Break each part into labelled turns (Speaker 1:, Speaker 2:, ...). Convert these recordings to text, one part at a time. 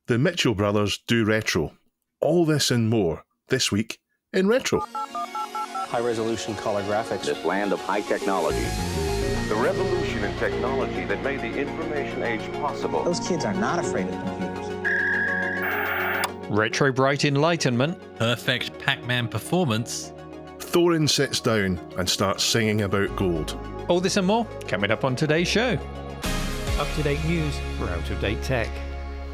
Speaker 1: The Mitchell brothers do retro. All this and more this week in Retro.
Speaker 2: High-resolution color graphics.
Speaker 3: This land of high technology.
Speaker 4: The revolution in technology that made the information age possible.
Speaker 5: Those kids are not afraid of computers.
Speaker 6: RetroBright Enlightenment.
Speaker 7: Perfect Pac-Man performance.
Speaker 1: Thorin sits down and starts singing about gold.
Speaker 6: All this and more coming up on today's show.
Speaker 8: Up-to-date news for out-of-date tech.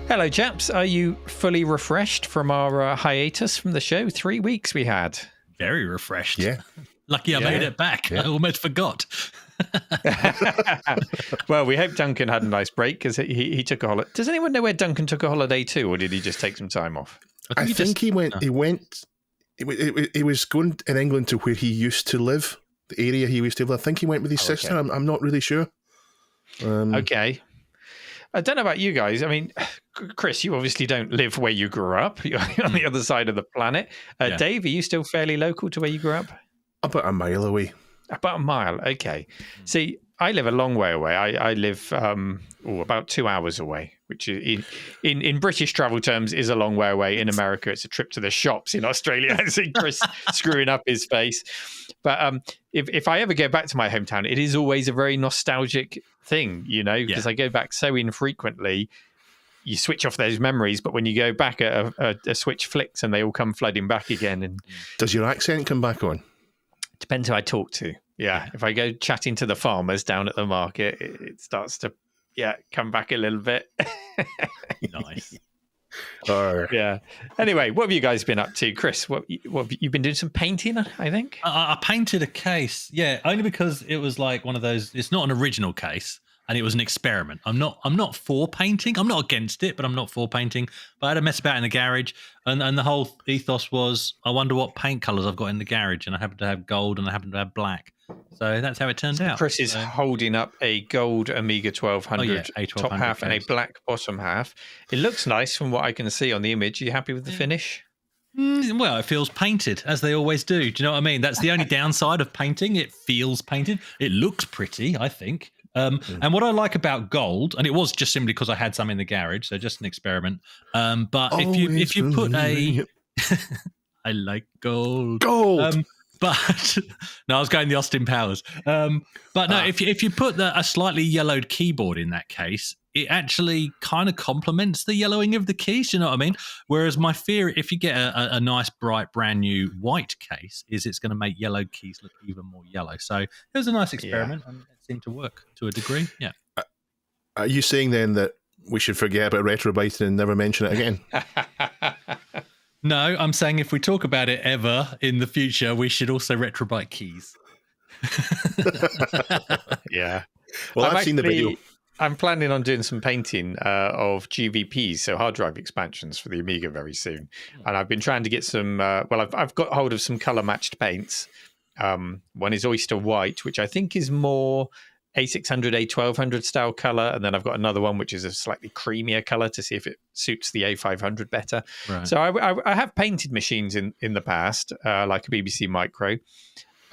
Speaker 6: Hello, chaps. Are you fully refreshed from our hiatus from the show? 3 weeks we had.
Speaker 7: Very refreshed.
Speaker 1: Yeah.
Speaker 7: Lucky I made it back.
Speaker 1: Yeah.
Speaker 7: I almost forgot.
Speaker 6: Well, we hope Duncan had a nice break because he took a holiday. Does anyone know where Duncan took a holiday to, or did he just take some time off?
Speaker 1: I think he went. He was going in England to where he used to live, the area he used to live. I think he went with his sister.
Speaker 6: Okay.
Speaker 1: I'm not really sure.
Speaker 6: Okay. I don't know about you guys. I mean, Chris, you obviously don't live where you grew up. You're on the other side of the planet. Dave, are you still fairly local to where you grew up?
Speaker 1: About a mile away.
Speaker 6: About a mile. Okay. See, I live a long way away. I live about 2 hours away, which in British travel terms is a long way away. In America, it's a trip to the shops. In Australia, I see Chris screwing up his face. But if I ever go back to my hometown, it is always a very nostalgic thing, because I go back so infrequently. You switch off those memories, but when you go back, a switch flicks and they all come flooding back again. And
Speaker 1: does your accent come back on?
Speaker 6: Depends who I talk to. Yeah. If I go chatting to the farmers down at the market, it starts to, come back a little bit.
Speaker 7: Nice.
Speaker 6: Yeah. Anyway, what have you guys been up to? Chris, what have you been doing? Some painting, I think?
Speaker 7: I painted a case. Yeah, only because it was like one of those, it's not an original case. And it was an experiment. I'm not for painting. I'm not against it, but I'm not for painting. But I had a mess about in the garage, and the whole ethos was, I wonder what paint colours I've got in the garage, and I happen to have gold and I happen to have black. So that's how it turned out.
Speaker 6: Chris is holding up a gold Amiga 1200 top half and a black bottom half. It looks nice from what I can see on the image. Are you happy with the finish?
Speaker 7: Well, it feels painted, as they always do. Do you know what I mean? That's the only downside of painting. It feels painted. It looks pretty, I think. And what I like about gold, and it was just simply because I had some in the garage, so just an experiment. But if you put a, I like gold. But no, I was going the Austin Powers. But no, if you put a slightly yellowed keyboard in that case, it actually kind of complements the yellowing of the keys. You know what I mean? Whereas my fear, if you get a nice, bright, brand new white case, is it's going to make yellow keys look even more yellow. So it was a nice experiment, and it seemed to work to a degree. Yeah.
Speaker 1: Are you saying then that we should forget about RetroBright and never mention it again?
Speaker 7: No, I'm saying if we talk about it ever in the future, we should also RetroBright keys.
Speaker 6: Yeah.
Speaker 1: Well, I've seen the video.
Speaker 6: I'm planning on doing some painting of GVPs, so hard drive expansions for the Amiga very soon. And I've been trying to get some, I've got hold of some color matched paints. One is Oyster White, which I think is more A600, A1200 style color. And then I've got another one, which is a slightly creamier color to see if it suits the A500 better. Right. So I have painted machines in the past, like a BBC Micro.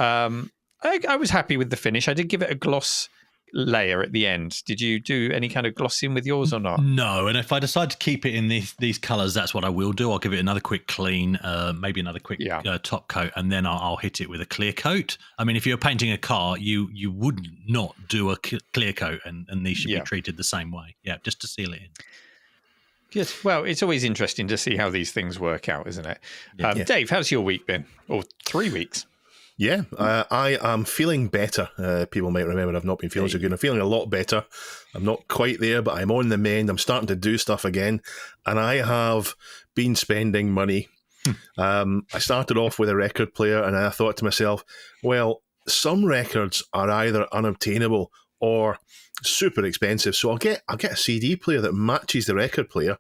Speaker 6: I was happy with the finish. I did give it a gloss layer at the end. Did you do any kind of glossing with yours or not?
Speaker 7: No, and if I decide to keep it in these colours, that's what I will do. I'll give it another quick clean, maybe another quick top coat, and then I'll hit it with a clear coat. I mean, if you're painting a car, you would not do a clear coat, and these should be treated the same way. Yeah, just to seal it in.
Speaker 6: Good. Well, it's always interesting to see how these things work out, isn't it? Dave, how's your week been? Or 3 weeks?
Speaker 1: Yeah, I am feeling better. People might remember I've not been feeling so good. I'm feeling a lot better. I'm not quite there, but I'm on the mend. I'm starting to do stuff again. And I have been spending money. I started off with a record player, and I thought to myself, well, some records are either unobtainable or super expensive. So I'll get a CD player that matches the record player.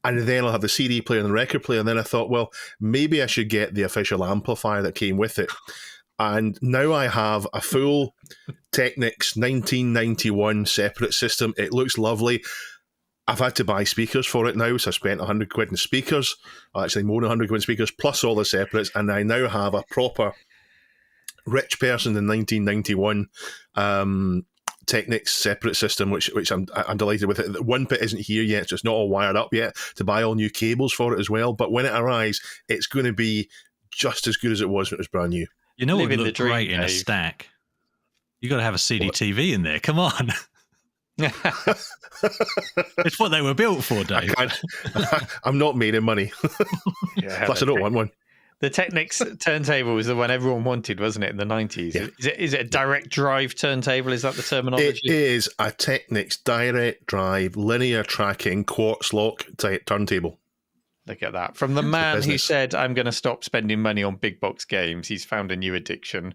Speaker 1: And then I'll have the CD player and the record player. And then I thought, well, maybe I should get the official amplifier that came with it. And now I have a full Technics 1991 separate system. It looks lovely. I've had to buy speakers for it now, so I spent 100 quid in speakers. Actually, more than 100 quid in speakers, plus all the separates. And I now have a proper rich person in 1991 Technics separate system, which I'm delighted with it. One bit isn't here yet, so it's not all wired up yet to buy all new cables for it as well. But when it arrives, it's going to be just as good as it was when it was brand new.
Speaker 7: You know what would
Speaker 6: Living the
Speaker 7: look
Speaker 6: dream,
Speaker 7: great in a
Speaker 6: Dave.
Speaker 7: stack? You got to have a CDTV in there. Come on. It's what they were built for, Dave.
Speaker 1: I'm not made of money. Plus, I don't want one.
Speaker 6: The Technics turntable was the one everyone wanted, wasn't it, in the 90s?
Speaker 1: Yeah.
Speaker 6: Is it a direct drive turntable? Is that the terminology?
Speaker 1: It is a Technics direct drive, linear tracking, quartz lock type turntable.
Speaker 6: Look at that. From the man who
Speaker 1: business.
Speaker 6: said, I'm going to stop spending money on big box games, he's found a new addiction.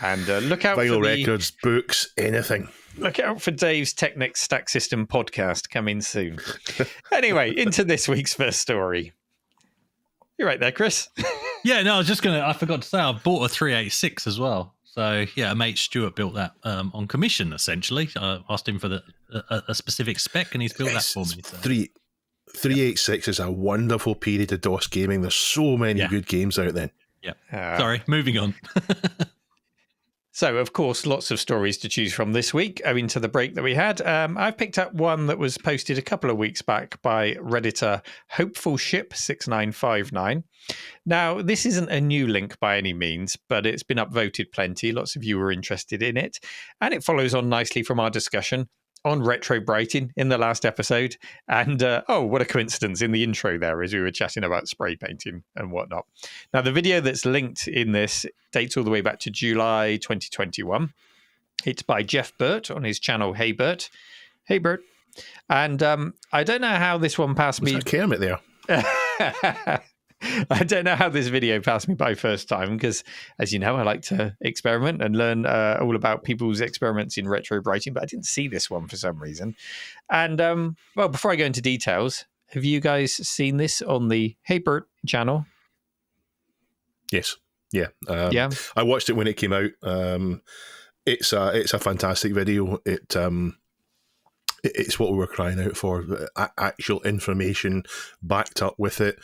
Speaker 6: And look out
Speaker 1: Vinyl
Speaker 6: for
Speaker 1: records, books, anything.
Speaker 6: Look out for Dave's Technics Stack System podcast coming soon. Anyway, into this week's first story. You're right there, Chris.
Speaker 7: Yeah, no, I forgot to say, I bought a 386 as well. So, yeah, mate Stuart built that on commission, essentially. I asked him for a specific spec, and he's built that for me. So.
Speaker 1: 386 is a wonderful period of DOS gaming. There's so many good games out then.
Speaker 7: Yeah. Sorry, moving on.
Speaker 6: So, of course, lots of stories to choose from this week, owing to the break that we had. I've picked up one that was posted a couple of weeks back by Redditor HopefulShip6959. Now, this isn't a new link by any means, but it's been upvoted plenty. Lots of you were interested in it. And it follows on nicely from our discussion on Retrobrite in the last episode. And, what a coincidence in the intro there as we were chatting about spray painting and whatnot. Now, the video that's linked in this dates all the way back to July 2021. It's by Jeff Birt on his channel, Hey Birt. Hey Birt. And I don't know how this one passed me.
Speaker 1: Was that Kermit there?
Speaker 6: I don't know how this video passed me by first time because, as you know, I like to experiment and learn all about people's experiments in retrobrighting, but I didn't see this one for some reason. And, before I go into details, have you guys seen this on the Hey Birt channel?
Speaker 1: Yes. Yeah.
Speaker 6: Yeah.
Speaker 1: I watched it when it came out. It's a fantastic video. It's what we were crying out for. Actual information backed up with it.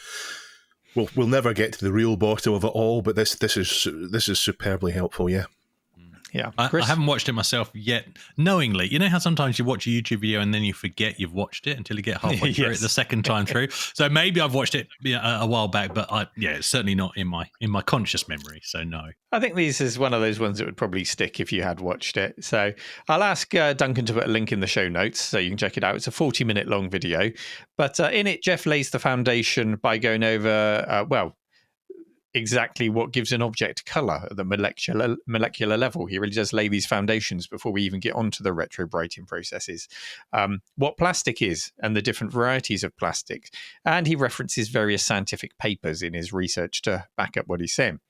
Speaker 1: We'll never get to the real bottom of it all, but this is superbly helpful. Yeah.
Speaker 6: Yeah.
Speaker 7: I haven't watched it myself yet, knowingly. You know how sometimes you watch a YouTube video and then you forget you've watched it until you get halfway through it the second time through. So maybe I've watched it a while back, but it's certainly not in my conscious memory. So no.
Speaker 6: I think this is one of those ones that would probably stick if you had watched it. So I'll ask Duncan to put a link in the show notes so you can check it out. It's a 40-minute long video, but in it, Jeff lays the foundation by going over, exactly what gives an object color at the molecular level. He really does lay these foundations before we even get onto the retrobrighting processes. What plastic is and the different varieties of plastic. And he references various scientific papers in his research to back up what he's saying.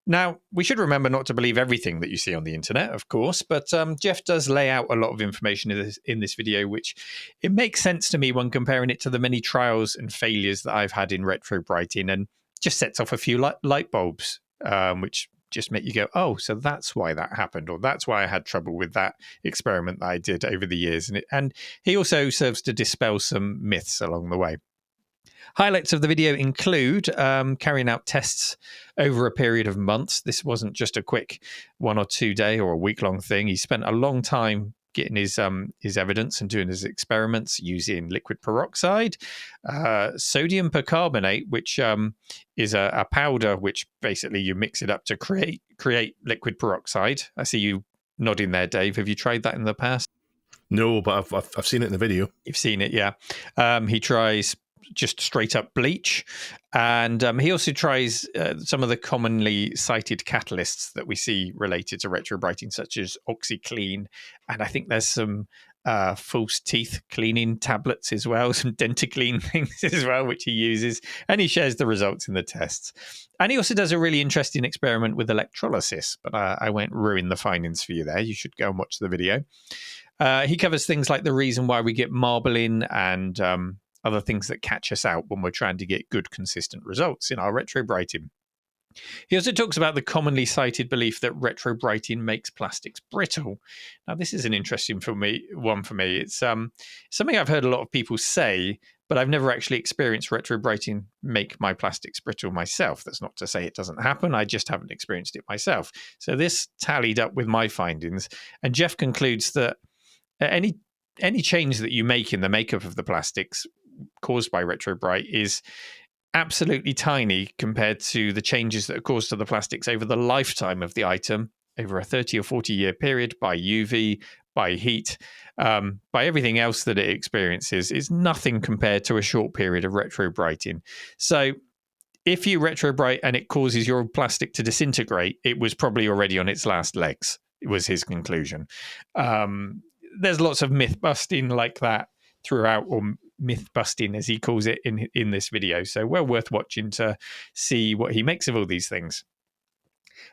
Speaker 6: Now, we should remember not to believe everything that you see on the internet, of course, but Jeff does lay out a lot of information in this video, which it makes sense to me when comparing it to the many trials and failures that I've had in retrobrighting, and just sets off a few light bulbs, which just make you go, oh, so that's why that happened, or that's why I had trouble with that experiment that I did over the years. And he also serves to dispel some myths along the way. Highlights of the video include carrying out tests over a period of months. This wasn't just a quick 1 or 2 day or a week-long thing. He spent a long time getting his evidence and doing his experiments using liquid peroxide, sodium percarbonate, which is a powder which basically you mix it up to create liquid peroxide. I see you nodding there, Dave. Have you tried that in the past?
Speaker 1: No, but I've seen it in the video.
Speaker 6: You've seen it, yeah. He tries just straight up bleach, and he also tries some of the commonly cited catalysts that we see related to retrobrighting, such as OxyClean, and I think there's some false teeth cleaning tablets as well, some DentaClean things as well, which he uses, and he shares the results in the tests. And he also does a really interesting experiment with electrolysis, but I won't ruin the findings for you there. You should go and watch the video. He covers things like the reason why we get marbling and other things that catch us out when we're trying to get good, consistent results in our retrobrighting. He also talks about the commonly cited belief that retrobrighting makes plastics brittle. Now, this is an interesting one for me. It's something I've heard a lot of people say, but I've never actually experienced retrobrighting make my plastics brittle myself. That's not to say it doesn't happen. I just haven't experienced it myself. So this tallied up with my findings. And Jeff concludes that any change that you make in the makeup of the plastics caused by RetroBright is absolutely tiny compared to the changes that are caused to the plastics over the lifetime of the item, over a 30 or 40 year period, by UV, by heat, by everything else that it experiences. Is nothing compared to a short period of retrobrighting. So if you retrobrite and it causes your plastic to disintegrate, it was probably already on its last legs, was his conclusion. There's lots of myth busting like that throughout, or myth busting as he calls it in this video. So well worth watching to see what he makes of all these things.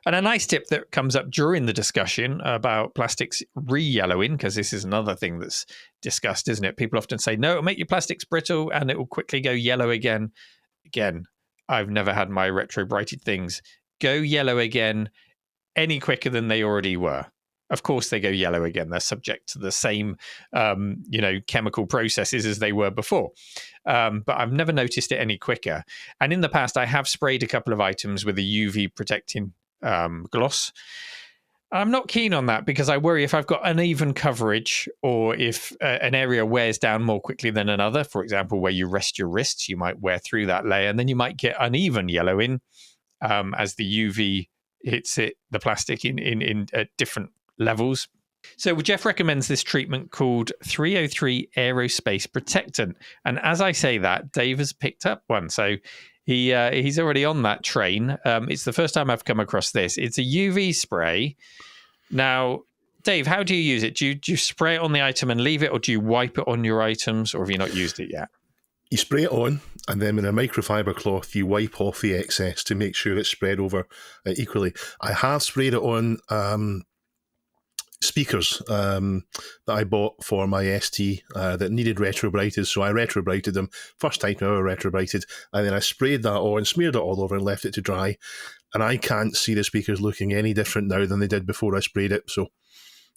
Speaker 6: And a nice tip that comes up during the discussion about plastics re-yellowing, because this is another thing that's discussed, isn't it? People often say, no, it'll make your plastics brittle and it will quickly go yellow again. Again, I've never had my retrobrighted things go yellow again any quicker than they already were. Of course, they go yellow again. They're subject to the same, chemical processes as they were before. But I've never noticed it any quicker. And in the past, I have sprayed a couple of items with a UV protecting gloss. I'm not keen on that because I worry if I've got uneven coverage, or if an area wears down more quickly than another. For example, where you rest your wrists, you might wear through that layer, and then you might get uneven yellowing as the UV hits the plastic in at different levels. So Jeff recommends this treatment called 303 Aerospace Protectant. And as I say that, Dave has picked up one. So he's already on that train. It's the first time I've come across this. It's a UV spray. Now, Dave, how do you use it? Do you spray it on the item and leave it, or do you wipe it on your items, or have you not used it yet?
Speaker 1: You spray it on, and then with a microfiber cloth, you wipe off the excess to make sure it's spread over equally. I have sprayed it on speakers that I bought for my ST that needed retrobrighted, so I retrobrighted them. First time I ever retrobrighted, and then I sprayed that on, smeared it all over, and left it to dry. And I can't see the speakers looking any different now than they did before I sprayed it. So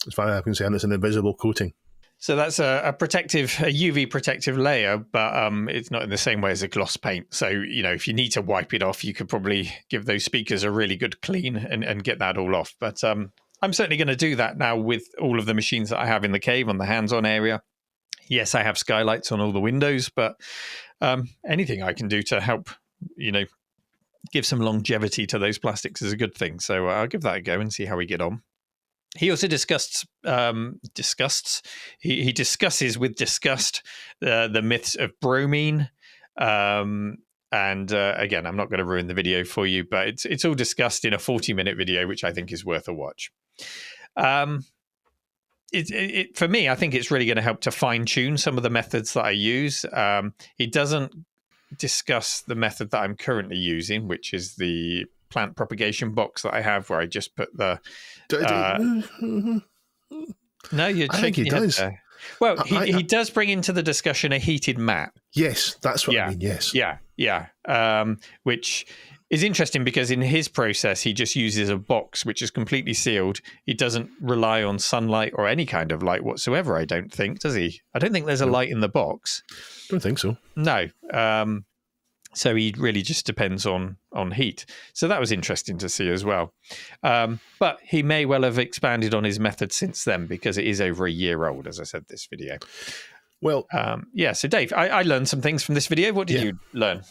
Speaker 1: as far as I'm concerned, it's an invisible coating.
Speaker 6: So that's a UV protective layer, but it's not in the same way as a gloss paint. So, if you need to wipe it off, you could probably give those speakers a really good clean and get that all off. But I'm certainly going to do that now with all of the machines that I have in the cave on the hands-on area. Yes, I have skylights on all the windows, but anything I can do to help, give some longevity to those plastics is a good thing. So I'll give that a go and see how we get on. He also discusses with disgust the myths of bromine. And again, I'm not going to ruin the video for you, but it's all discussed in a 40-minute video, which I think is worth a watch. For me, I think it's really going to help to fine-tune some of the methods that I use. It doesn't discuss the method that I'm currently using, which is the plant propagation box that I have, where I just put the no, you're
Speaker 1: I think he does.
Speaker 6: Well, he does bring into the discussion a heated mat.
Speaker 1: Yes, that's what I mean. Yes,
Speaker 6: yeah. Which is interesting because in his process, he just uses a box which is completely sealed. He doesn't rely on sunlight or any kind of light whatsoever. I don't think, does he? I don't think there's a light in the box.
Speaker 1: Don't think so.
Speaker 6: No. So he really just depends on heat. So that was interesting to see as well. But he may well have expanded on his method since then, because it is over a year old, as I said, this video.
Speaker 1: Well,
Speaker 6: so Dave, I learned some things from this video. What did you learn?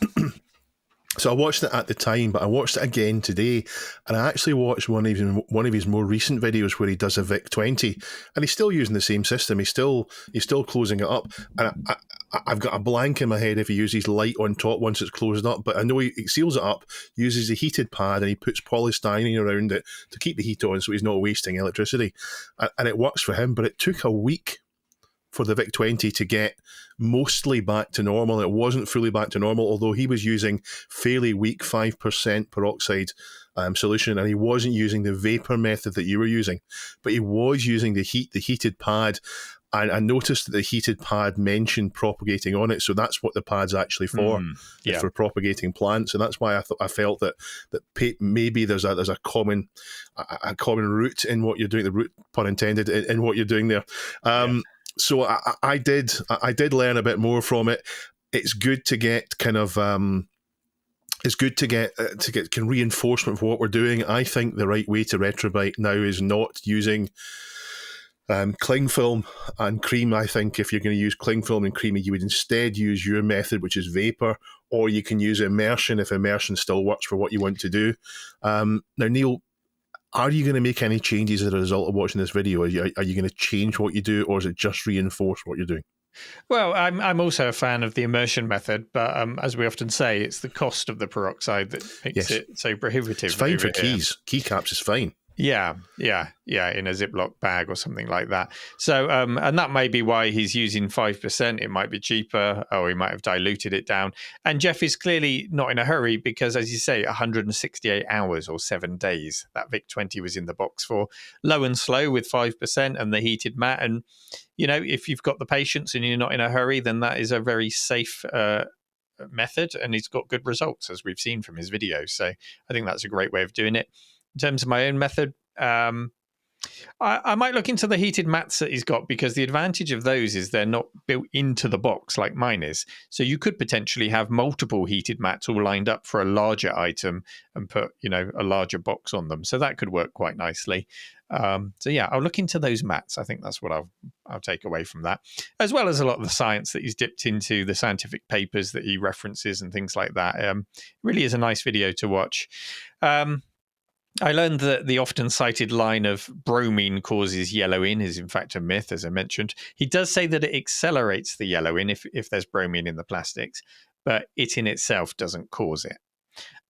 Speaker 1: So I watched it at the time, but I watched it again today, and I actually watched one of his more recent videos where he does a VIC-20, and he's still using the same system. He's still closing it up, and I've got a blank in my head if he uses light on top once it's closed up, but I know he seals it up, uses a heated pad, and he puts polystyrene around it to keep the heat on, so he's not wasting electricity, and it works for him. But it took a week for the VIC-20 to get mostly back to normal. It wasn't fully back to normal, although he was using fairly weak 5% peroxide solution, and he wasn't using the vapor method that you were using, but he was using the heated pad. And I noticed that the heated pad mentioned propagating on it, so that's what the pad's actually for, for propagating plants. And that's why I felt that maybe there's a common root in what you're doing, the root, pun intended, in what you're doing there. So I did learn a bit more from it. It's good to get kind of reinforcement for what we're doing. I think the right way to retrobrite now is not using Cling film and cream, I think if you're going to use cling film and cream, you would instead use your method, which is vapor, or you can use immersion if immersion still works for what you want to do. Now, Neil, are you going to make any changes as a result of watching this video? Are you going to change what you do, or is it just reinforce what you're doing?
Speaker 6: Well, I'm also a fan of the immersion method, but as we often say, it's the cost of the peroxide that makes it so prohibitive.
Speaker 1: It's fine for keys. Keycaps is fine.
Speaker 6: Yeah, in a Ziploc bag or something like that. So, and that may be why he's using 5%. It might be cheaper, or he might have diluted it down. And Jeff is clearly not in a hurry because, as you say, 168 hours or 7 days that VIC-20 was in the box for. Low and slow with 5% and the heated mat. And, you know, if you've got the patience and you're not in a hurry, then that is a very safe method. And he's got good results, as we've seen from his videos. So I think that's a great way of doing it. In terms of my own method, I might look into the heated mats that he's got, because the advantage of those is they're not built into the box like mine is. So you could potentially have multiple heated mats all lined up for a larger item and put, you know, a larger box on them. So that could work quite nicely. So yeah, I'll look into those mats. I think that's what I'll take away from that, as well as a lot of the science that he's dipped into, the scientific papers that he references and things like that. It really is a nice video to watch. I learned that the often cited line of bromine causes yellowing is in fact a myth, as I mentioned. He does say that it accelerates the yellowing if there's bromine in the plastics, but it in itself doesn't cause it.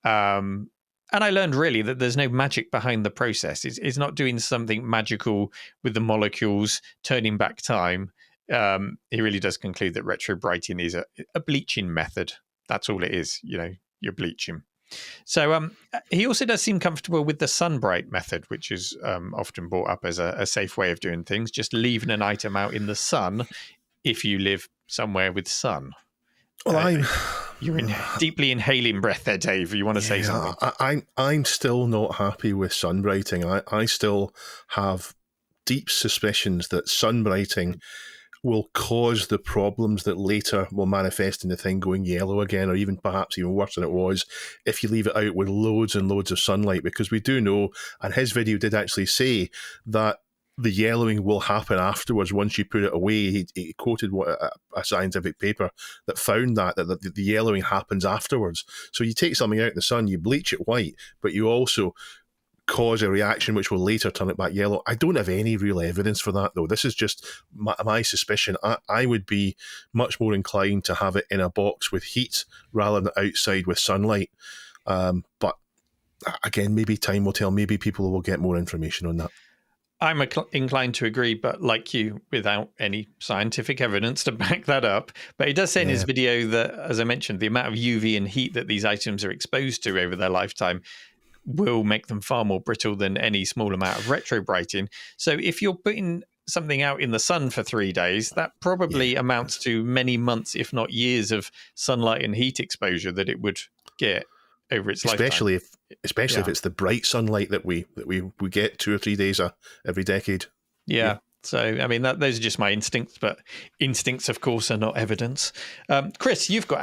Speaker 6: And I learned really that there's no magic behind the process. It's not doing something magical with the molecules, turning back time. He really does conclude that retrobrighting is a bleaching method. That's all it is. You know, you're bleaching. So he also does seem comfortable with the SunBright method, which is often brought up as a safe way of doing things, just leaving an item out in the sun if you live somewhere with sun.
Speaker 1: Well,
Speaker 6: you're deeply inhaling breath there, Dave. You want to say something?
Speaker 1: I'm still not happy with sunbrighting. I still have deep suspicions that sunbrighting will cause the problems that later will manifest in the thing going yellow again, or even perhaps even worse than it was if you leave it out with loads and loads of sunlight, because we do know, and his video did actually say, that the yellowing will happen afterwards once you put it away. He quoted a scientific paper that found that the yellowing happens afterwards. So you take something out in the sun, you bleach it white, but you also cause a reaction which will later turn it back yellow. I don't have any real evidence for that, though. This is just my suspicion. I would be much more inclined to have it in a box with heat rather than outside with sunlight. But again, maybe time will tell. Maybe people will get more information on that.
Speaker 6: I'm inclined to agree, but like you, without any scientific evidence to back that up. But he does say in his video that, as I mentioned, the amount of UV and heat that these items are exposed to over their lifetime will make them far more brittle than any small amount of retrobrighting. So if you're putting something out in the sun for 3 days, that probably amounts to many months, if not years, of sunlight and heat exposure that it would get over its lifetime. Especially if it's the bright sunlight that we get 2 or 3 days every decade. Yeah. So, I mean, those are just my instincts, but instincts, of course, are not evidence. Chris, you've got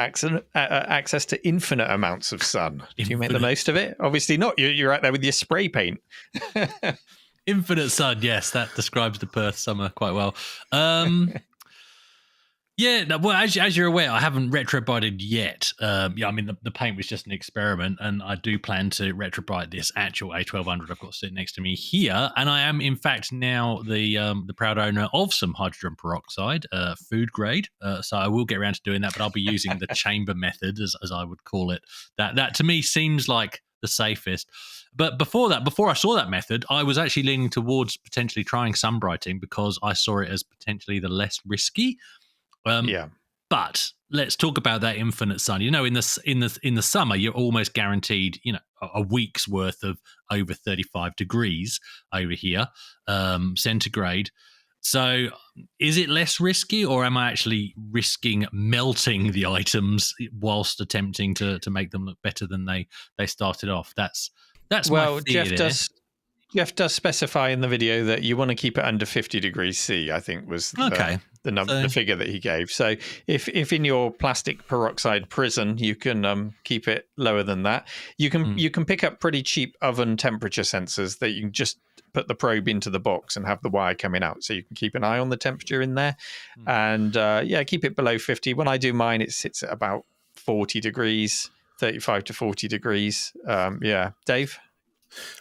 Speaker 6: access to infinite amounts of sun. Do you make the most of it? Obviously not. You're out there with your spray paint.
Speaker 7: Infinite sun, yes, that describes the Perth summer quite well. Yeah, well, as you're aware, I haven't retrobrighted yet. I mean, the paint was just an experiment, and I do plan to retrobrite this actual A1200 I've got sitting next to me here. And I am, in fact, now the proud owner of some hydrogen peroxide, food grade. So I will get around to doing that, but I'll be using the chamber method, as I would call it. That to me seems like the safest. But before I saw that method, I was actually leaning towards potentially trying sunbrighting because I saw it as potentially the less risky. But let's talk about that infinite sun. You know, in the summer, you're almost guaranteed, you know, a week's worth of over 35 degrees over here, centigrade. So is it less risky, or am I actually risking melting the items whilst attempting to make them look better than they started off? That's
Speaker 6: well,
Speaker 7: my fear.
Speaker 6: Jeff does specify in the video that you want to keep it under 50 degrees C, I think was the figure that he gave. So if in your plastic peroxide prison you can keep it lower than that, you can pick up pretty cheap oven temperature sensors that you can just put the probe into the box and have the wire coming out, so you can keep an eye on the temperature in there, and keep it below 50. When I do mine, it sits at about 40 degrees, 35 to 40 degrees. Dave?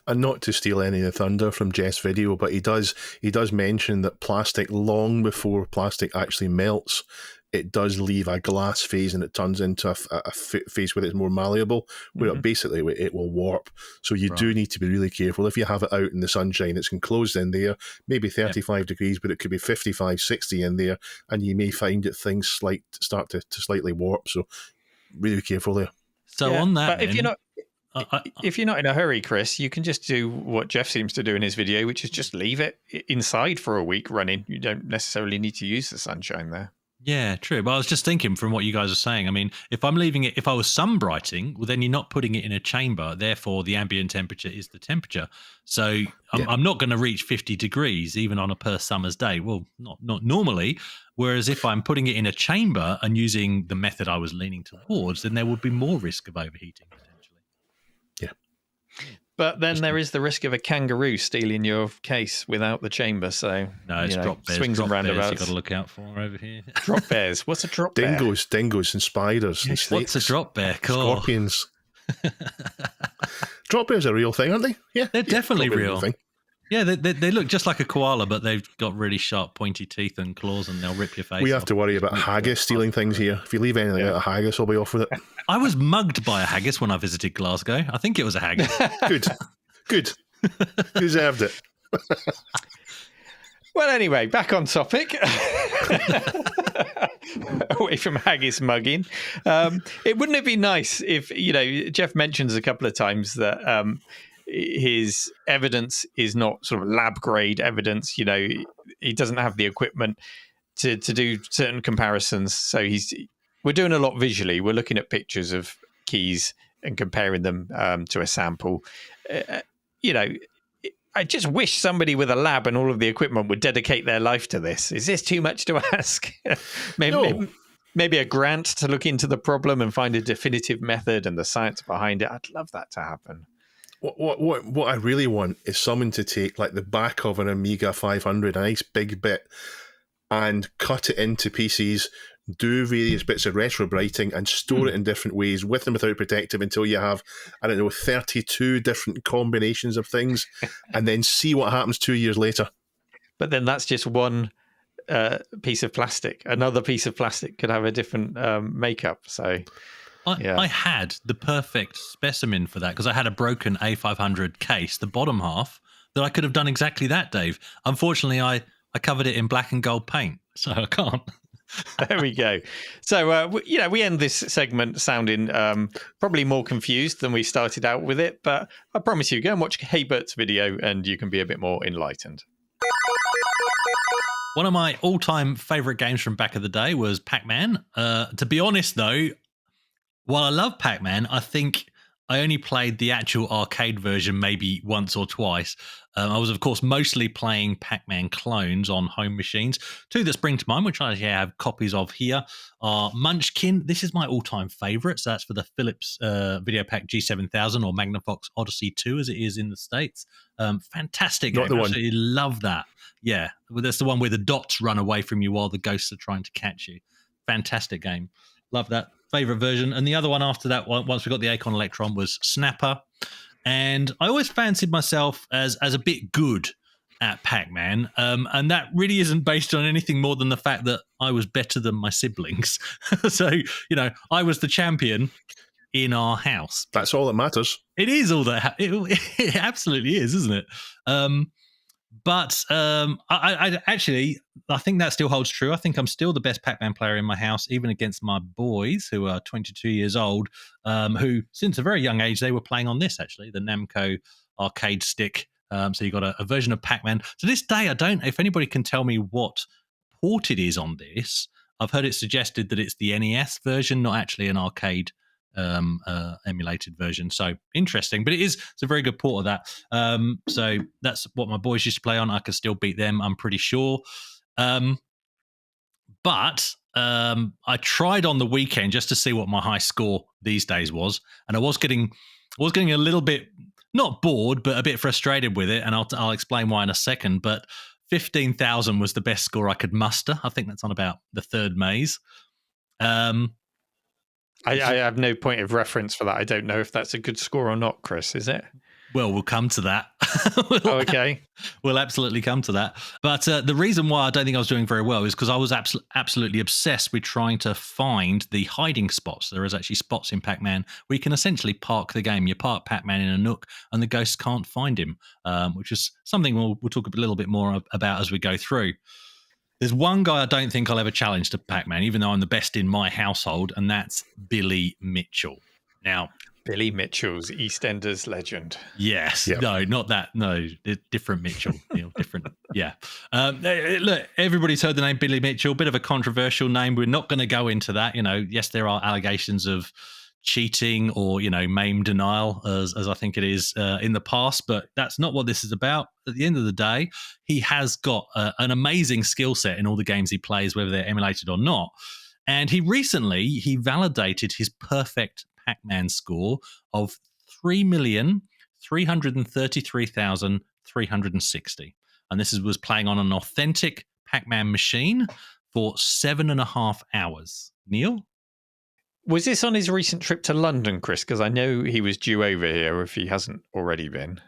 Speaker 1: And not to steal any of the thunder from Jeff's video, but he does mention that plastic, long before plastic actually melts, it does leave a glass phase and it turns into a phase where it's more malleable, where basically it will warp. So you do need to be really careful. If you have it out in the sunshine, it's enclosed in there, maybe 35 degrees, but it could be 55, 60 in there, and you may find that things start to slightly warp. So really be careful there.
Speaker 7: So on that,
Speaker 6: but if you're not in a hurry, Chris, you can just do what Jeff seems to do in his video, which is just leave it inside for a week running. You don't necessarily need to use the sunshine there.
Speaker 7: Yeah, true. But I was just thinking from what you guys are saying, I mean, if I'm leaving it, if I was sunbrighting, well, then you're not putting it in a chamber. Therefore, the ambient temperature is the temperature. So I'm not going to reach 50 degrees even on a per summer's day. Well, not normally. Whereas if I'm putting it in a chamber and using the method I was leaning towards, then there would be more risk of overheating potentially.
Speaker 1: Yeah.
Speaker 6: But then there is the risk of a kangaroo stealing your case without the chamber. So
Speaker 7: no, it's drop bears.
Speaker 6: Swings and roundabouts.
Speaker 7: You've got to look out for over here.
Speaker 6: Drop bears. What's a drop bear?
Speaker 1: Dingoes and spiders and snakes.
Speaker 7: What's a drop bear? Cool.
Speaker 1: Scorpions. Drop bears are a real thing, aren't they? Yeah,
Speaker 7: they're definitely real.
Speaker 1: Thing.
Speaker 7: Yeah, they look just like a koala, but they've got really sharp, pointy teeth and claws, and they'll rip your face off.
Speaker 1: We have to worry about haggis stealing things here. If you leave anything out of haggis, I'll be off with it.
Speaker 7: I was mugged by a haggis when I visited Glasgow. I think it was a haggis.
Speaker 1: Good. Deserved it.
Speaker 6: Well, anyway, back on topic. Away from haggis mugging. Wouldn't it be nice if, Jeff mentions a couple of times that his evidence is not sort of lab grade evidence. He doesn't have the equipment to do certain comparisons. So we're doing a lot visually. We're looking at pictures of keys and comparing them to a sample. I just wish somebody with a lab and all of the equipment would dedicate their life to this. Is this too much to ask? Maybe a grant to look into the problem and find a definitive method and the science behind it. I'd love that to happen.
Speaker 1: What I really want is someone to take like the back of an Amiga 500, a nice big bit, and cut it into pieces, do various bits of retrobrighting and store it in different ways with and without protective until you have, 32 different combinations of things, and then see what happens 2 years later.
Speaker 6: But then that's just one piece of plastic. Another piece of plastic could have a different makeup. So
Speaker 7: I had the perfect specimen for that because I had a broken A500 case, the bottom half, that I could have done exactly that, Dave. Unfortunately, I covered it in black and gold paint, so I can't.
Speaker 6: There we go. So, we end this segment sounding probably more confused than we started out with it, but I promise you, go and watch Hey Birt's video and you can be a bit more enlightened.
Speaker 7: One of my all-time favourite games from back of the day was Pac-Man. To be honest, though, while I love Pac-Man, I think I only played the actual arcade version maybe once or twice. I was, of course, mostly playing Pac-Man clones on home machines. Two that spring to mind, which I have copies of here, are Munchkin. This is my all-time favourite. So that's for the Philips Videopack G7000 or Magnavox Odyssey 2, as it is in the States. Fantastic game.
Speaker 1: Not the one.
Speaker 7: I absolutely love that. Yeah, well, that's the one where the dots run away from you while the ghosts are trying to catch you. Fantastic game. Love that. Favourite version. And the other one after that, once we got the Acorn Electron, was Snapper. And I always fancied myself as a bit good at Pac-Man. And that really isn't based on anything more than the fact that I was better than my siblings. So, I was the champion in our house.
Speaker 1: That's all that matters.
Speaker 7: It is all that. It absolutely is, isn't it? But I think that still holds true. I think I'm still the best Pac-Man player in my house, even against my boys who are 22 years old, who, since a very young age, they were playing on this, actually, the Namco arcade stick. So you got a version of Pac-Man. To this day, if anybody can tell me what port it is on this, I've heard it suggested that it's the NES version, not actually an arcade emulated version. So interesting, but it's a very good port of that. So that's what my boys used to play on. I could still beat them, I'm pretty sure. But I tried on the weekend just to see what my high score these days was, and I was getting a little bit not bored, but a bit frustrated with it, and I'll explain why in a second. But 15,000 was the best score I could muster. I think that's on about the third maze.
Speaker 6: I have no point of reference for that. I don't know if that's a good score or not, Chris. Is it?
Speaker 7: Well, we'll come to that.
Speaker 6: Okay.
Speaker 7: We'll absolutely come to that. But the reason why I don't think I was doing very well is because I was absolutely obsessed with trying to find the hiding spots. There is actually spots in Pac-Man where you can essentially park the game. You park Pac-Man in a nook and the ghosts can't find him, which is something we'll talk a little bit more about as we go through. There's one guy I don't think I'll ever challenge to Pac-Man, even though I'm the best in my household, and that's Billy Mitchell. Now,
Speaker 6: Billy Mitchell's EastEnders legend.
Speaker 7: Yes.
Speaker 1: Yep.
Speaker 7: No, not that. No, different Mitchell. Different. Yeah. Look, everybody's heard the name Billy Mitchell. Bit of a controversial name. We're not going to go into that. Yes, there are allegations of cheating or, MAME denial, as I think it is in the past, but that's not what this is about. At the end of the day, he has got an amazing skill set in all the games he plays, whether they're emulated or not. And he recently validated his perfect Pac-Man score of 3,333,360. And this was playing on an authentic Pac-Man machine for 7.5 hours. Neil?
Speaker 6: Was this on his recent trip to London, Chris? Because I know he was due over here if he hasn't already been.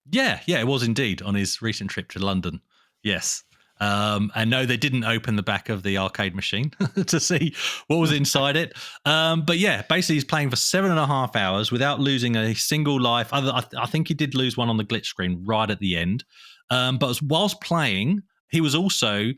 Speaker 7: Yeah, it was indeed on his recent trip to London. Yes. And no, they didn't open the back of the arcade machine to see what was inside it. But yeah, basically he's playing for 7.5 hours without losing a single life. I think he did lose one on the glitch screen right at the end. But whilst playing, he was also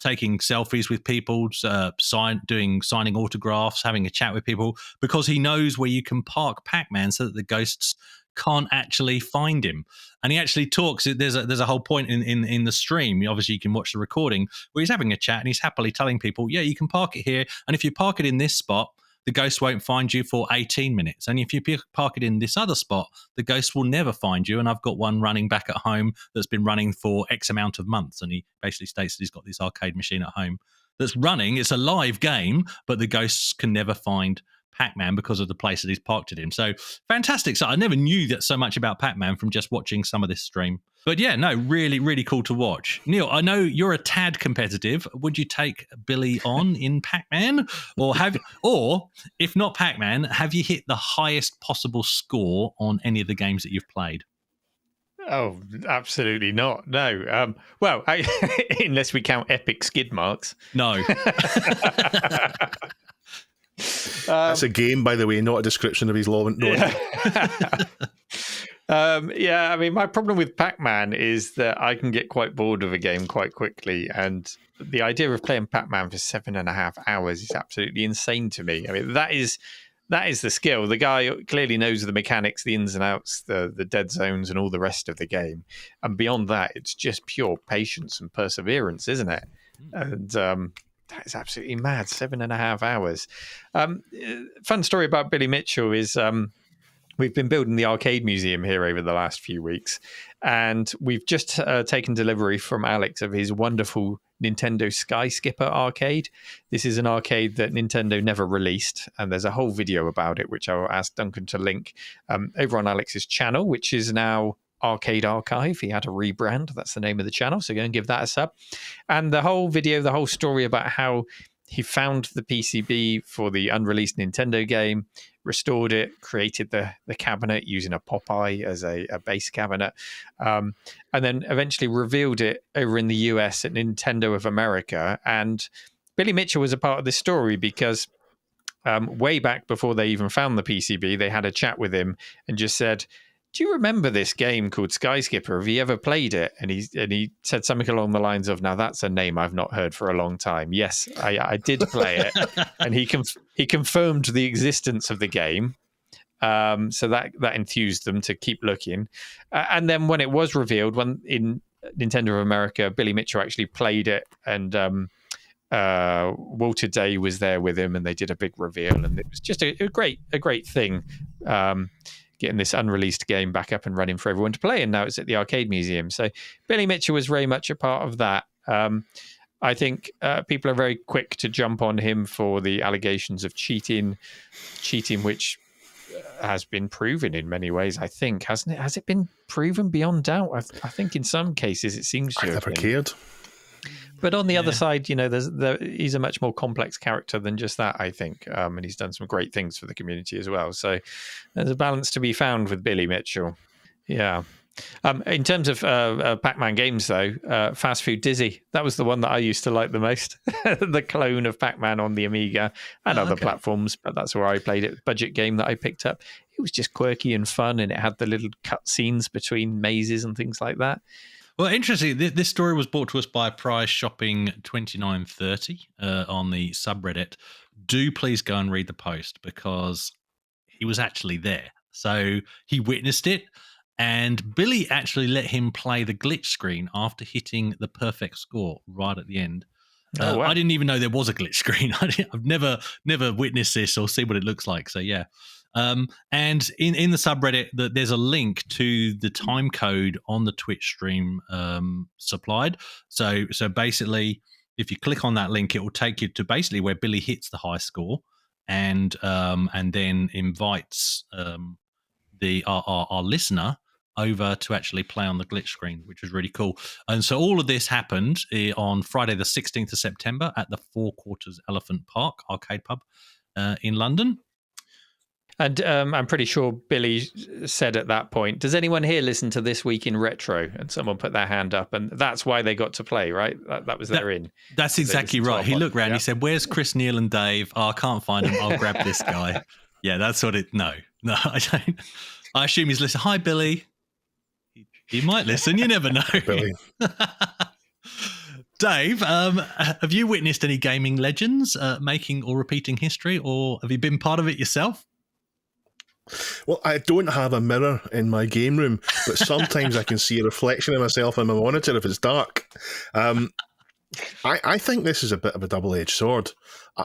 Speaker 7: taking selfies with people, signing autographs, having a chat with people, because he knows where you can park Pac-Man so that the ghosts can't actually find him. And he actually talks. There's a whole point in the stream. Obviously, you can watch the recording where he's having a chat and he's happily telling people, yeah, you can park it here. And if you park it in this spot, the ghost won't find you for 18 minutes. And if you park it in this other spot, the ghost will never find you. And I've got one running back at home that's been running for X amount of months. And he basically states that he's got this arcade machine at home that's running. It's a live game, but the ghosts can never find Pac-Man because of the place that he's parked it in. So fantastic. So I never knew that so much about Pac-Man from just watching some of this stream. But yeah, no, really, really cool to watch. Neil, I know you're a tad competitive. Would you take Billy on in Pac-Man? Or if not Pac-Man, have you hit the highest possible score on any of the games that you've played?
Speaker 6: Oh, absolutely not. No. Unless we count epic skid marks.
Speaker 7: No.
Speaker 1: That's a game, by the way, not a description of his law.
Speaker 6: I mean, my problem with Pac-Man is that I can get quite bored of a game quite quickly, and the idea of playing Pac-Man for 7.5 hours is absolutely insane to me. I mean, that is the skill. The guy clearly knows the mechanics, the ins and outs, the dead zones, and all the rest of the game. And beyond that, it's just pure patience and perseverance, isn't it? And that is absolutely mad. 7.5 hours. Fun story about Billy Mitchell is we've been building the arcade museum here over the last few weeks, and we've just taken delivery from Alex of his wonderful Nintendo Sky Skipper arcade. This is an arcade that Nintendo never released, and there's a whole video about it, which I'll ask Duncan to link over on Alex's channel, which is now Arcade Archive. He had a rebrand. That's the name of the channel. So go and give that a sub. And the whole video, the whole story about how he found the PCB for the unreleased Nintendo game, restored it, created the cabinet using a Popeye as a base cabinet, and then eventually revealed it over in the US at Nintendo of America. And Billy Mitchell was a part of this story because way back before they even found the PCB, they had a chat with him and just said, do you remember this game called Sky Skipper? Have you ever played it? And he said something along the lines of, now that's a name I've not heard for a long time. Yes, I did play it. And he confirmed the existence of the game. So that enthused them to keep looking. And then when it was revealed, when in Nintendo of America, Billy Mitchell actually played it, and Walter Day was there with him, and they did a big reveal. And it was just a great thing. Getting this unreleased game back up and running for everyone to play, and now it's at the Arcade Museum. So Billy Mitchell was very much a part of that. I think people are very quick to jump on him for the allegations of cheating, which has been proven in many ways, I think, hasn't it? Has it been proven beyond doubt? I think in some cases it seems to
Speaker 1: I
Speaker 6: have
Speaker 1: never
Speaker 6: been.
Speaker 1: cared.
Speaker 6: But on the other side, you know, he's a much more complex character than just that, I think. And he's done some great things for the community as well. So there's a balance to be found with Billy Mitchell. Yeah. In terms of Pac-Man games, though, Fast Food Dizzy, that was the one that I used to like the most. The clone of Pac-Man on the Amiga and other platforms, but that's where I played it. Budget game that I picked up. It was just quirky and fun, and it had the little cut scenes between mazes and things like that.
Speaker 7: Well, interesting. This story was brought to us by Prize Shopping 2930 on the subreddit. Do please go and read the post because he was actually there. So he witnessed it. And Billy actually let him play the glitch screen after hitting the perfect score right at the end.
Speaker 6: Wow.
Speaker 7: I didn't even know there was a glitch screen. I've never witnessed this or seen what it looks like. So yeah. And in the subreddit, there's a link to the time code on the Twitch stream supplied. So basically, if you click on that link, it will take you to basically where Billy hits the high score, and then invites our listener over to actually play on the glitch screen, which was really cool. And so all of this happened on Friday the 16th of September at the Four Quarters Elephant Park arcade pub in London.
Speaker 6: And I'm pretty sure Billy said at that point, does anyone here listen to This Week in Retro? And someone put their hand up, and that's why they got to play, right? That was their in.
Speaker 7: That's exactly right. He looked around, he said, where's Chris, Neil and Dave? Oh, I can't find them. I'll grab this guy. Yeah, that's what it... No, I don't. I assume he's listening. Hi, Billy. He might listen. You never know.
Speaker 1: Billy.
Speaker 7: Dave, have you witnessed any gaming legends making or repeating history, or have you been part of it yourself?
Speaker 1: Well, I don't have a mirror in my game room, but sometimes I can see a reflection of myself on my monitor if it's dark. I think this is a bit of a double-edged sword.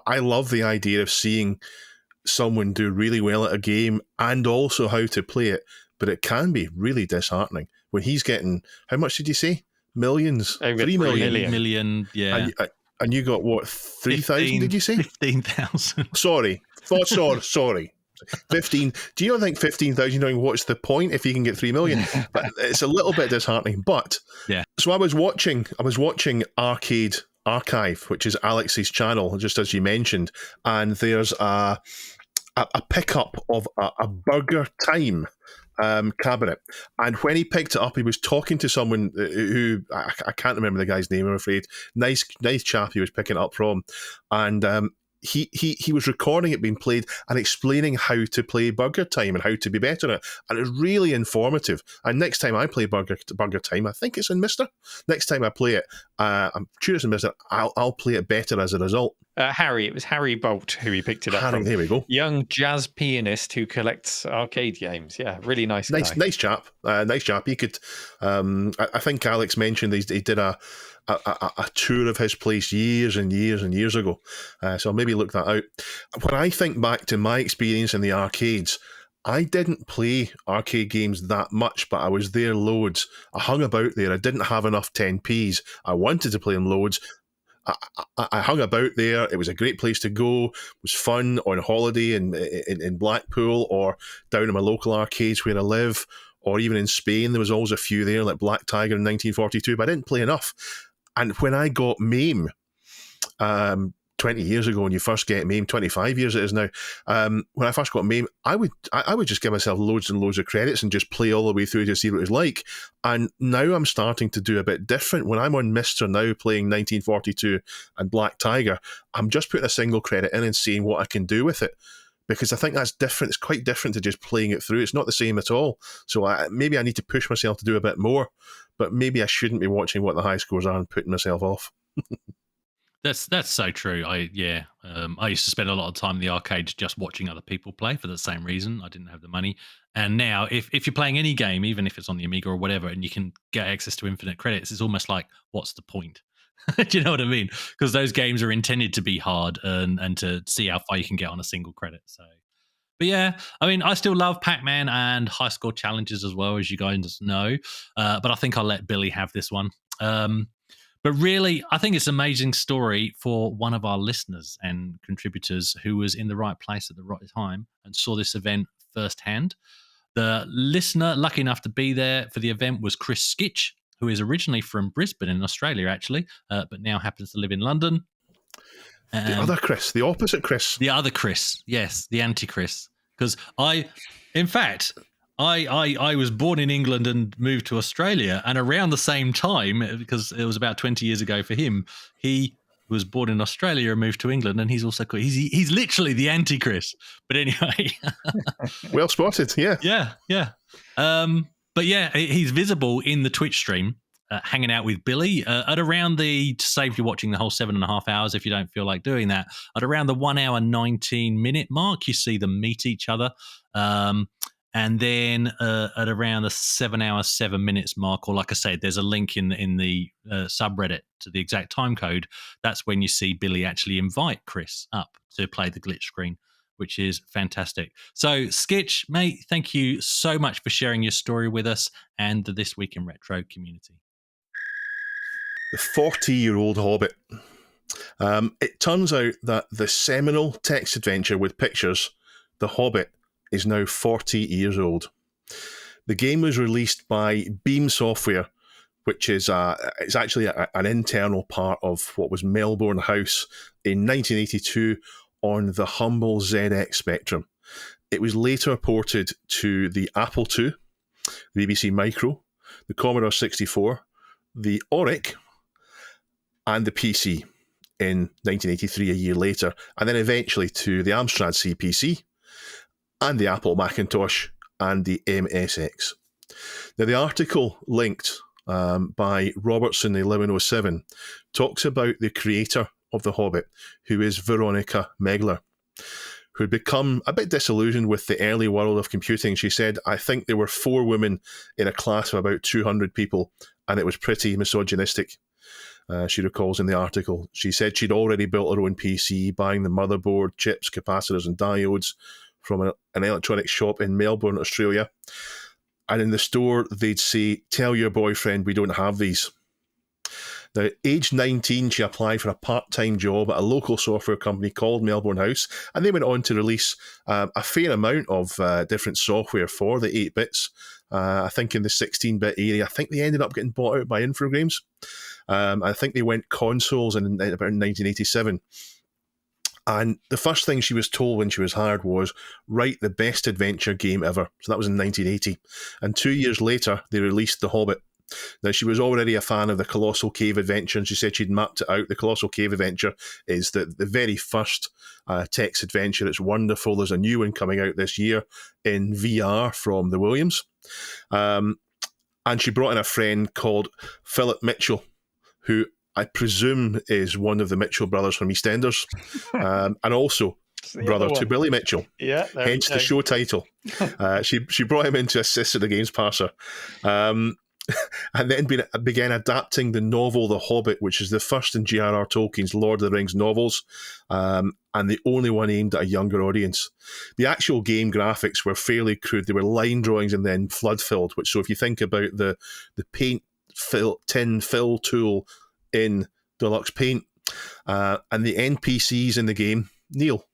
Speaker 1: I love the idea of seeing someone do really well at a game and also how to play it, but it can be really disheartening when he's getting, how much did you say? Millions? 3 million.
Speaker 7: Million, yeah.
Speaker 1: And you got what, 3,000 did you say?
Speaker 7: 15,000.
Speaker 1: Sorry. 15. Do you not think 15,000 knowing what's the point if you can get 3 million? But it's a little bit disheartening. But
Speaker 7: yeah.
Speaker 1: So I was watching Arcade Archive, which is Alex's channel, just as you mentioned, and there's a pickup of a Burger Time cabinet, and when he picked it up, he was talking to someone who I can't remember the guy's name, I'm afraid. Nice chap he was picking it up from, and he was recording it being played and explaining how to play Burger Time and how to be better at it, and it was really informative. And next time I play Burger Time, I think it's in Mister. Next time I play it, I'm sure it's in Mister. I'll play it better as a result.
Speaker 6: It was Harry Bolt who he picked it up from.
Speaker 1: There we go.
Speaker 6: Young jazz pianist who collects arcade games. Yeah, really nice guy.
Speaker 1: Nice chap. Nice chap. He could. I think Alex mentioned he did a tour of his place years and years and years ago. So I'll maybe look that out. When I think back to my experience in the arcades, I didn't play arcade games that much, but I was there loads. I hung about there. I didn't have enough 10p's. I wanted to play them loads. I hung about there. It was a great place to go. It was fun on holiday in Blackpool or down in my local arcades where I live, or even in Spain. There was always a few there, like Black Tiger in 1942, but I didn't play enough. And when I got MAME 20 years ago, when you first get MAME, 25 years it is now, when I first got MAME, I would just give myself loads and loads of credits and just play all the way through to see what it was like. And now I'm starting to do a bit different. When I'm on Mister now playing 1942 and Black Tiger, I'm just putting a single credit in and seeing what I can do with it. Because I think that's different. It's quite different to just playing it through. It's not the same at all. So maybe I need to push myself to do a bit more, but maybe I shouldn't be watching what the high scores are and putting myself off.
Speaker 7: That's so true. I used to spend a lot of time in the arcades just watching other people play for the same reason. I didn't have the money. And now if you're playing any game, even if it's on the Amiga or whatever, and you can get access to infinite credits, it's almost like, what's the point? Do you know what I mean? Because those games are intended to be hard and to see how far you can get on a single credit. So, but yeah, I mean, I still love Pac-Man and high score challenges as well, as you guys know. But I think I'll let Billy have this one. But really, I think it's an amazing story for one of our listeners and contributors who was in the right place at the right time and saw this event firsthand. The listener lucky enough to be there for the event was Chris Skitch, who is originally from Brisbane in Australia, actually, but now happens to live in London.
Speaker 1: The other Chris, the opposite Chris.
Speaker 7: The other Chris, yes, the anti-Chris. Because I was born in England and moved to Australia, and around the same time, because it was about 20 years ago for him, he was born in Australia and moved to England, and he's also he's literally the anti-Chris. But anyway,
Speaker 1: well spotted, yeah.
Speaker 7: But yeah, he's visible in the Twitch stream. Hanging out with Billy at around to save you watching the whole 7.5 hours if you don't feel like doing that. At around the 1 hour 19 minute mark, you see them meet each other. And then at around the 7 hours 7 minutes mark, or like I said, there's a link in the subreddit to the exact time code. That's when you see Billy actually invite Chris up to play the glitch screen, which is fantastic. So, Skitch, mate, thank you so much for sharing your story with us and the This Week in Retro community.
Speaker 1: The 40-year-old Hobbit. It turns out that the seminal text adventure with pictures, The Hobbit, is now 40 years old. The game was released by Beam Software, which is it's actually an internal part of what was Melbourne House in 1982 on the humble ZX Spectrum. It was later ported to the Apple II, the BBC Micro, the Commodore 64, the Auric, and the PC in 1983, a year later, and then eventually to the Amstrad CPC and the Apple Macintosh and the MSX. Now, the article linked by Robertson 1107 talks about the creator of The Hobbit, who is Veronica Megler, who had become a bit disillusioned with the early world of computing. She said, I think there were 4 women in a class of about 200 people, and it was pretty misogynistic. She recalls in the article. She said she'd already built her own PC, buying the motherboard, chips, capacitors and diodes from an electronics shop in Melbourne, Australia. And in the store, they'd say, tell your boyfriend we don't have these. Now, aged 19, she applied for a part-time job at a local software company called Melbourne House, and they went on to release a fair amount of different software for the 8-bits. I think in the 16-bit area, I think they ended up getting bought out by Infogrames. I think they went consoles in about 1987. And the first thing she was told when she was hired was, write the best adventure game ever. So that was in 1980. And 2 years later, they released The Hobbit. Now, she was already a fan of the Colossal Cave Adventure, and she said she'd mapped it out. The Colossal Cave Adventure is the very first text adventure. It's wonderful. There's a new one coming out this year in VR from the Williams. And she brought in a friend called Philip Mitchell, who I presume is one of the Mitchell brothers from EastEnders, and also brother to Billy Mitchell.
Speaker 6: Yeah,
Speaker 1: hence the show title. She brought him in to assist at the games parser. And then began adapting the novel The Hobbit, which is the first in J.R.R. Tolkien's Lord of the Rings novels, and the only one aimed at a younger audience. The actual game graphics were fairly crude. They were line drawings and then flood-filled, so if you think about the paint tin fill tool in Deluxe Paint, and the NPCs in the game, Neil.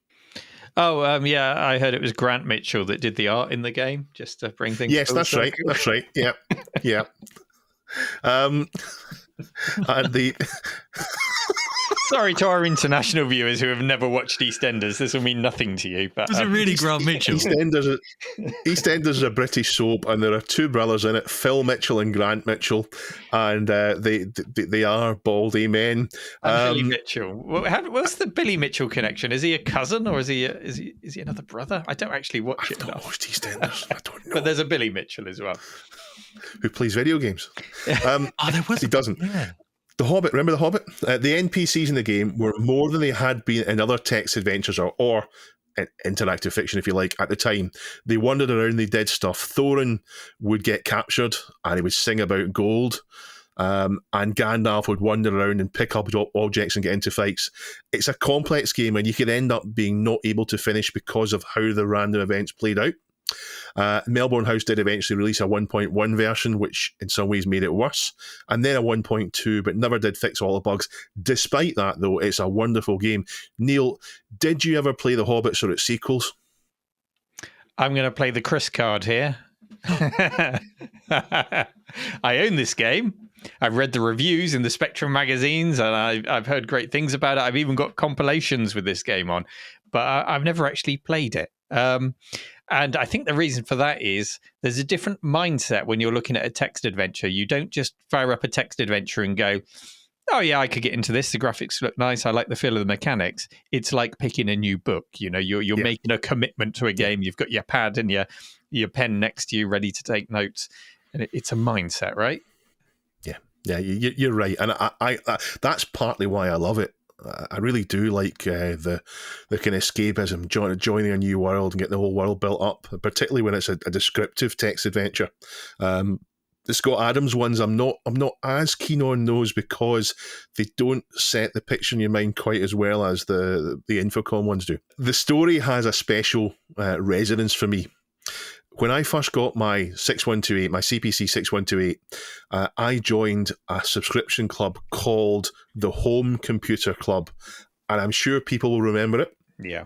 Speaker 6: Oh, yeah, I heard it was Grant Mitchell that did the art in the game, just to bring things.
Speaker 1: Yes, that's right. That's right. Yeah, yeah. And the
Speaker 6: sorry to our international viewers who have never watched EastEnders. This will mean nothing to you. But
Speaker 7: was it really Grant Mitchell?
Speaker 1: EastEnders is a British soap, and there are 2 brothers in it, Phil Mitchell and Grant Mitchell, and they are baldy men.
Speaker 6: Billy Mitchell. What's the Billy Mitchell connection? Is he a cousin or is he another brother? I don't actually watch it.
Speaker 1: I've not watched EastEnders. I don't know.
Speaker 6: But there's a Billy Mitchell as well,
Speaker 1: who plays video games.
Speaker 7: There was.
Speaker 1: He doesn't.
Speaker 7: Yeah.
Speaker 1: The Hobbit, remember The Hobbit? The NPCs in the game were more than they had been in other text adventures or interactive fiction, if you like, at the time. They wandered around, they did stuff. Thorin would get captured and he would sing about gold. And Gandalf would wander around and pick up objects and get into fights. It's a complex game, and you could end up being not able to finish because of how the random events played out. Melbourne House did eventually release a 1.1 version, which in some ways made it worse, and then a 1.2, but never did fix all the bugs. Despite that, though, it's a wonderful game. Neil, did you ever play the Hobbits or its sequels?
Speaker 6: I'm going to play the Chris card here. I own this game. I've read the reviews in the Spectrum magazines, and I've heard great things about it. I've even got compilations with this game on, but I've never actually played it. And I think the reason for that is there's a different mindset when you're looking at a text adventure. You don't just fire up a text adventure and go, oh yeah, I could get into this. The graphics look nice. I like the feel of the mechanics. It's like picking a new book. You know, you're making a commitment to a game. You've got your pad and your pen next to you, ready to take notes. And it's a mindset, right?
Speaker 1: Yeah, you're right. And I that's partly why I love it. I really do like the kind of escapism, joining a new world and getting the whole world built up, particularly when it's a descriptive text adventure. The Scott Adams ones, I'm not as keen on those because they don't set the picture in your mind quite as well as the Infocom ones do. The story has a special resonance for me. When I first got my 6128, my CPC 6128, I joined a subscription club called the Home Computer Club, and I'm sure people will remember it.
Speaker 6: Yeah.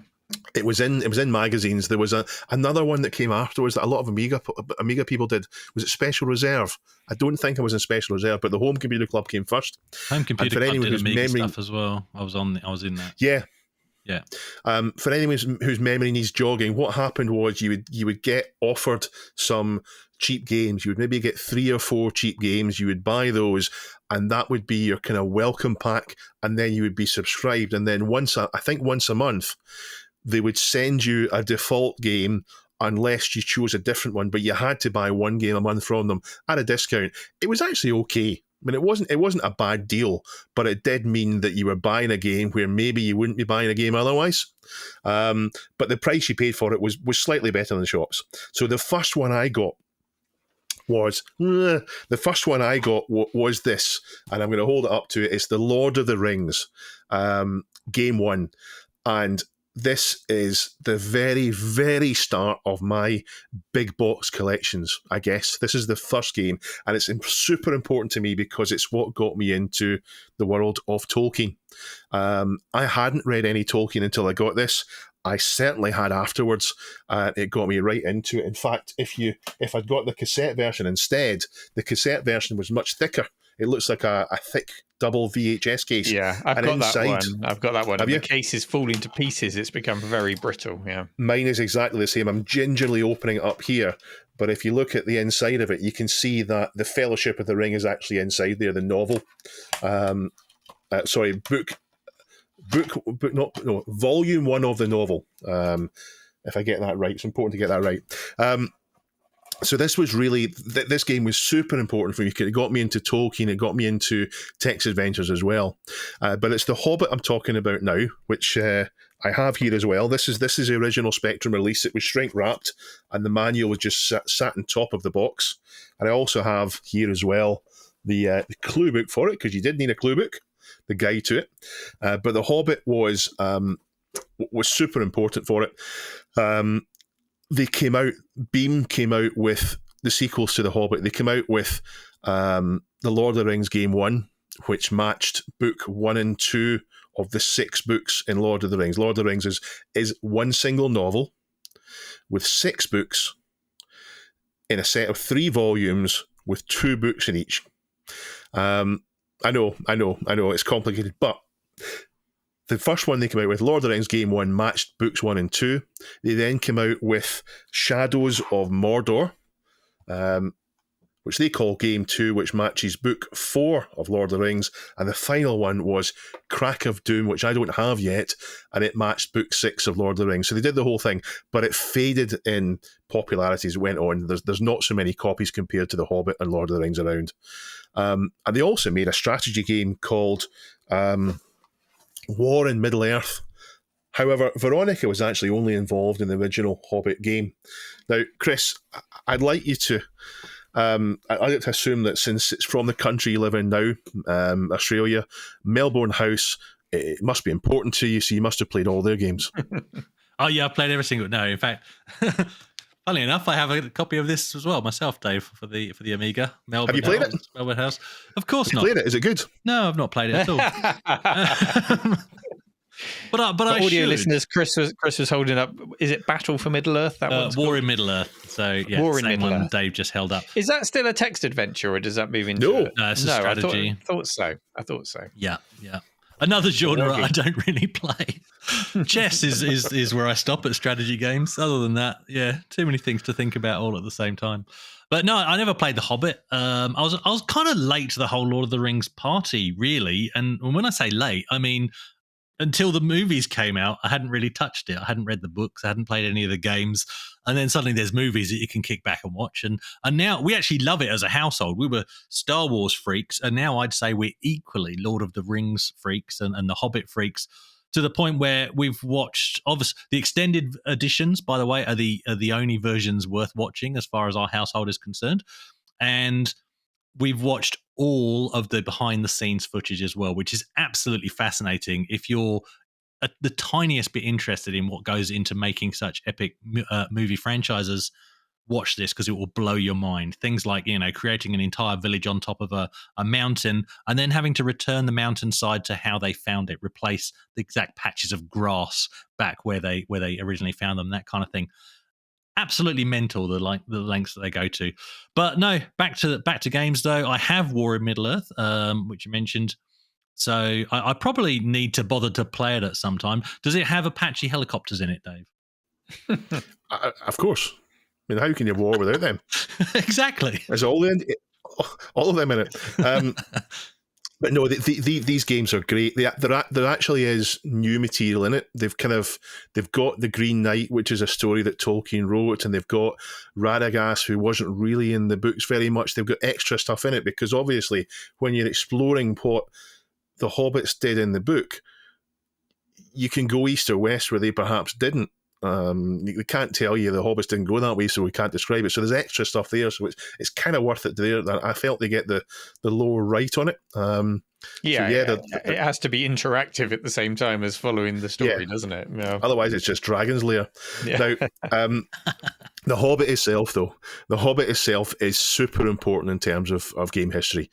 Speaker 1: It was in magazines. There was another one that came afterwards that a lot of Amiga people did. Was it Special Reserve? I don't think I was in Special Reserve, but the Home Computer Club came first.
Speaker 7: Home Computer Club did Amiga stuff as well. I was in that.
Speaker 1: Yeah.
Speaker 7: Yeah.
Speaker 1: For anyone whose memory needs jogging, what happened was you would get offered some cheap games. You would maybe get 3 or 4 cheap games. You would buy those, and that would be your kind of welcome pack. And then you would be subscribed. And then once a month, they would send you a default game unless you chose a different one. But you had to buy one game a month from them at a discount. It was actually okay. I mean, it wasn't a bad deal, but it did mean that you were buying a game where maybe you wouldn't be buying a game otherwise. But the price you paid for it was slightly better than the shops. So the first one I got was this, and I'm going to hold it up to it. It's the Lord of the Rings game 1, and this is the very, very start of my big box collections, I guess. This is the first game, and it's super important to me because it's what got me into the world of Tolkien. I hadn't read any Tolkien until I got this. I certainly had afterwards. It got me right into it. In fact, if I'd got the cassette version instead, the cassette version was much thicker. It looks like a thick double VHS case.
Speaker 6: Yeah, I've got that one. The case is falling to pieces. It's become very brittle. Yeah,
Speaker 1: mine is exactly the same. I'm gingerly opening it up here, but if you look at the inside of it, you can see that the Fellowship of the Ring is actually inside there. The novel, volume 1 of the novel. If I get that right, it's important to get that right. So this was really, this game was super important for me because it got me into Tolkien, it got me into text adventures as well. But it's the Hobbit I'm talking about now, which I have here as well. This is the original Spectrum release. It was shrink wrapped, and the manual was just sat on top of the box. And I also have here as well the clue book for it, because you did need a clue book, the guide to it. But the Hobbit was super important for it. Beam came out with the sequels to The Hobbit. They came out with The Lord of the Rings Game 1, which matched book 1 and 2 of the 6 books in Lord of the Rings. Lord of the Rings is one single novel with 6 books in a set of 3 volumes with 2 books in each. I know, it's complicated, but the first one they came out with, Lord of the Rings Game 1, matched books 1 and 2. They then came out with Shadows of Mordor, which they call Game 2, which matches book 4 of Lord of the Rings. And the final one was Crack of Doom, which I don't have yet, and it matched book 6 of Lord of the Rings. So they did the whole thing, but it faded in popularity as it went on. There's not so many copies compared to The Hobbit and Lord of the Rings around. And they also made a strategy game called War in Middle-earth. However, Veronica was actually only involved in the original Hobbit game. Now, Chris, I'd like you to I'd like to assume that since it's from the country you live in now, Australia, Melbourne House, it must be important to you, so you must have played all their games.
Speaker 7: Oh yeah, I've played every single. No, in fact, Funny enough, I have a copy of this as well myself, Dave, for the Amiga. Melbourne
Speaker 1: Have you played it?
Speaker 7: Melbourne House. Of course
Speaker 1: You
Speaker 7: not.
Speaker 1: played it? Is it good?
Speaker 7: No, I've not played it at all. But
Speaker 6: For
Speaker 7: I
Speaker 6: audio
Speaker 7: should.
Speaker 6: listeners, Chris was holding up. Is it Battle for Middle Earth? That one's
Speaker 7: War
Speaker 6: called?
Speaker 7: in Middle Earth. So yeah,
Speaker 6: War in
Speaker 7: same
Speaker 6: Middle
Speaker 7: one
Speaker 6: Earth.
Speaker 7: Dave just held up.
Speaker 6: Is that still a text adventure, or does that move into?
Speaker 1: No.
Speaker 7: No, it's a strategy.
Speaker 6: I thought so.
Speaker 7: Yeah. Another genre I don't really play. Chess is where I stop at strategy games. Other than that, yeah, too many things to think about all at the same time. But no, I never played The Hobbit. I was kind of late to the whole Lord of the Rings party, really. And when I say late, I mean until the movies came out, I hadn't really touched it. I hadn't read the books. I hadn't played any of the games. And then suddenly there's movies that you can kick back and watch. And now we actually love it as a household. We were Star Wars freaks. And now I'd say we're equally Lord of the Rings freaks and the Hobbit freaks, to the point where we've watched, obviously, the extended editions, by the way, are the only versions worth watching as far as our household is concerned. And we've watched all of the behind the scenes footage as well, which is absolutely fascinating. If you're the tiniest bit interested in what goes into making such epic movie franchises, watch this, because it will blow your mind. Things like, creating an entire village on top of a mountain and then having to return the mountainside to how they found it, replace the exact patches of grass back where they originally found them, that kind of thing. Absolutely mental, the lengths that they go to. But no, back to games though. I have War in Middle Earth, which you mentioned. So I probably need to bother to play it at some time. Does it have Apache helicopters in it, Dave?
Speaker 1: Of course. I mean, how can you war without them?
Speaker 7: Exactly.
Speaker 1: There's all of them in it. But no, these games are great. There actually is new material in it. They've got the Green Knight, which is a story that Tolkien wrote, and they've got Radagast, who wasn't really in the books very much. They've got extra stuff in it because obviously, when you're exploring what the Hobbits did in the book, you can go east or west where they perhaps didn't. We can't tell you the Hobbits didn't go that way, so we can't describe it. So there's extra stuff there, so it's kind of worth it there. I felt they get the lower right on it.
Speaker 6: It has to be interactive at the same time as following the story, doesn't it? Yeah.
Speaker 1: Otherwise, it's just Dragon's Lair.
Speaker 6: Yeah.
Speaker 1: Now, the Hobbit itself is super important in terms of game history.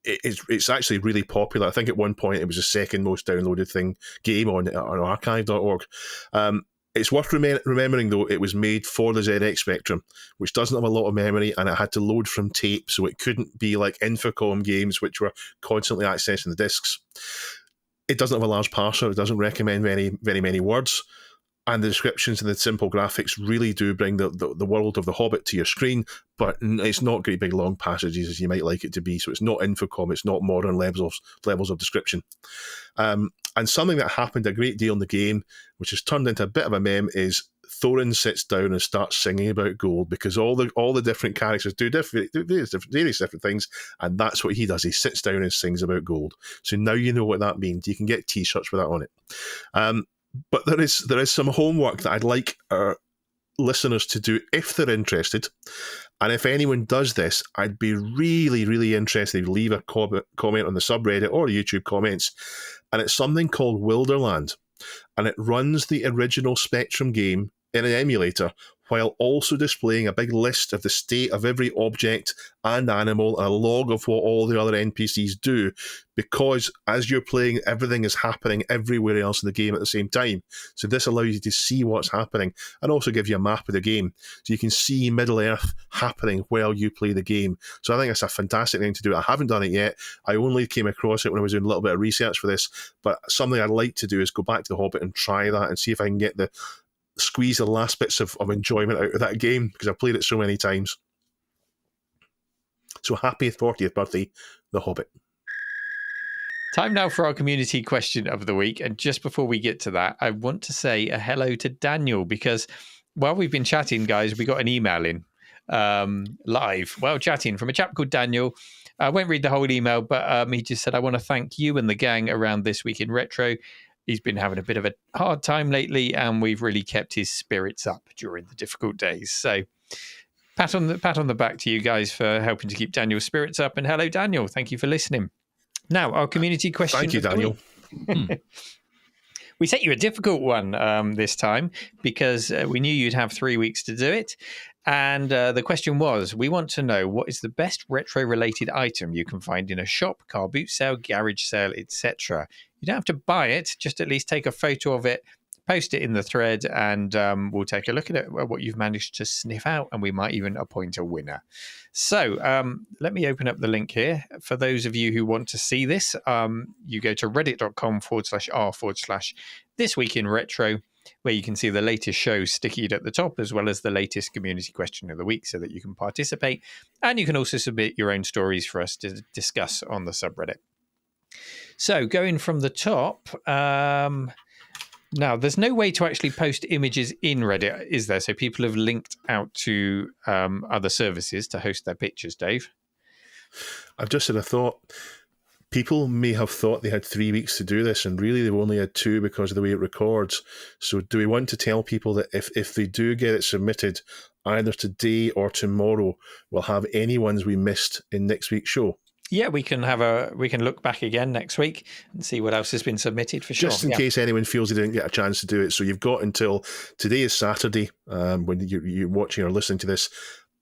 Speaker 1: It's actually really popular. I think at one point it was the second most downloaded game on archive.org. It's worth remembering, though, it was made for the ZX Spectrum, which doesn't have a lot of memory, and it had to load from tape, so it couldn't be like Infocom games, which were constantly accessing the discs. It doesn't have a large parser. It doesn't recommend very many words. And the descriptions and the simple graphics really do bring the world of the Hobbit to your screen, but it's not great big long passages as you might like it to be. So it's not Infocom, it's not modern levels of description. And something that happened a great deal in the game, which has turned into a bit of a meme, is Thorin sits down and starts singing about gold, because all the different characters do various different things, and that's what he does. He sits down and sings about gold. So now you know what that means. You can get T-shirts with that on it. But there is some homework that I'd like our listeners to do if they're interested. And if anyone does this, I'd be really, really interested if you leave a comment on the subreddit or YouTube comments. And it's something called Wilderland. And it runs the original Spectrum game in an emulator, while also displaying a big list of the state of every object and animal and a log of what all the other NPCs do, because as you're playing, everything is happening everywhere else in the game at the same time. So this allows you to see what's happening and also give you a map of the game. So you can see Middle-earth happening while you play the game. So I think it's a fantastic thing to do. I haven't done it yet. I only came across it when I was doing a little bit of research for this, but something I'd like to do is go back to The Hobbit and try that and see if I can get squeeze the last bits of enjoyment out of that game, because I've played it so many times. So happy 40th birthday, The Hobbit.
Speaker 6: Time now for our community question of the week. And just before we get to that, I want to say a hello to Daniel, because while we've been chatting, guys, we got an email in live while chatting from a chap called Daniel. I won't read the whole email, but he just said, I want to thank you and the gang around This Week in Retro. He's been having a bit of a hard time lately, and we've really kept his spirits up during the difficult days. So pat on the back to you guys for helping to keep Daniel's spirits up. And hello, Daniel. Thank you for listening. Now, our community question.
Speaker 1: Thank you, Daniel.
Speaker 6: We set you a difficult one this time because we knew you'd have 3 weeks to do it. And the question was, we want to know what is the best retro-related item you can find in a shop, car boot sale, garage sale, etc. You don't have to buy it, just at least take a photo of it, post it in the thread, and we'll take a look at it, what you've managed to sniff out, and we might even appoint a winner. So let me open up the link here. For those of you who want to see this, you go to reddit.com/r/This Week in Retro, where you can see the latest shows stickied at the top, as well as the latest community question of the week, so that you can participate. And you can also submit your own stories for us to discuss on the subreddit. So going from the top, now there's no way to actually post images in Reddit, is there? So people have linked out to other services to host their pictures, Dave.
Speaker 1: I've just had a thought. People may have thought they had 3 weeks to do this, and really they've only had 2 because of the way it records. So do we want to tell people that if they do get it submitted, either today or tomorrow, we'll have any ones we missed in next week's show?
Speaker 6: Yeah, we can look back again next week and see what else has been submitted for sure.
Speaker 1: Just in case anyone feels they didn't get a chance to do it. So you've got until today is Saturday when you're watching or listening to this,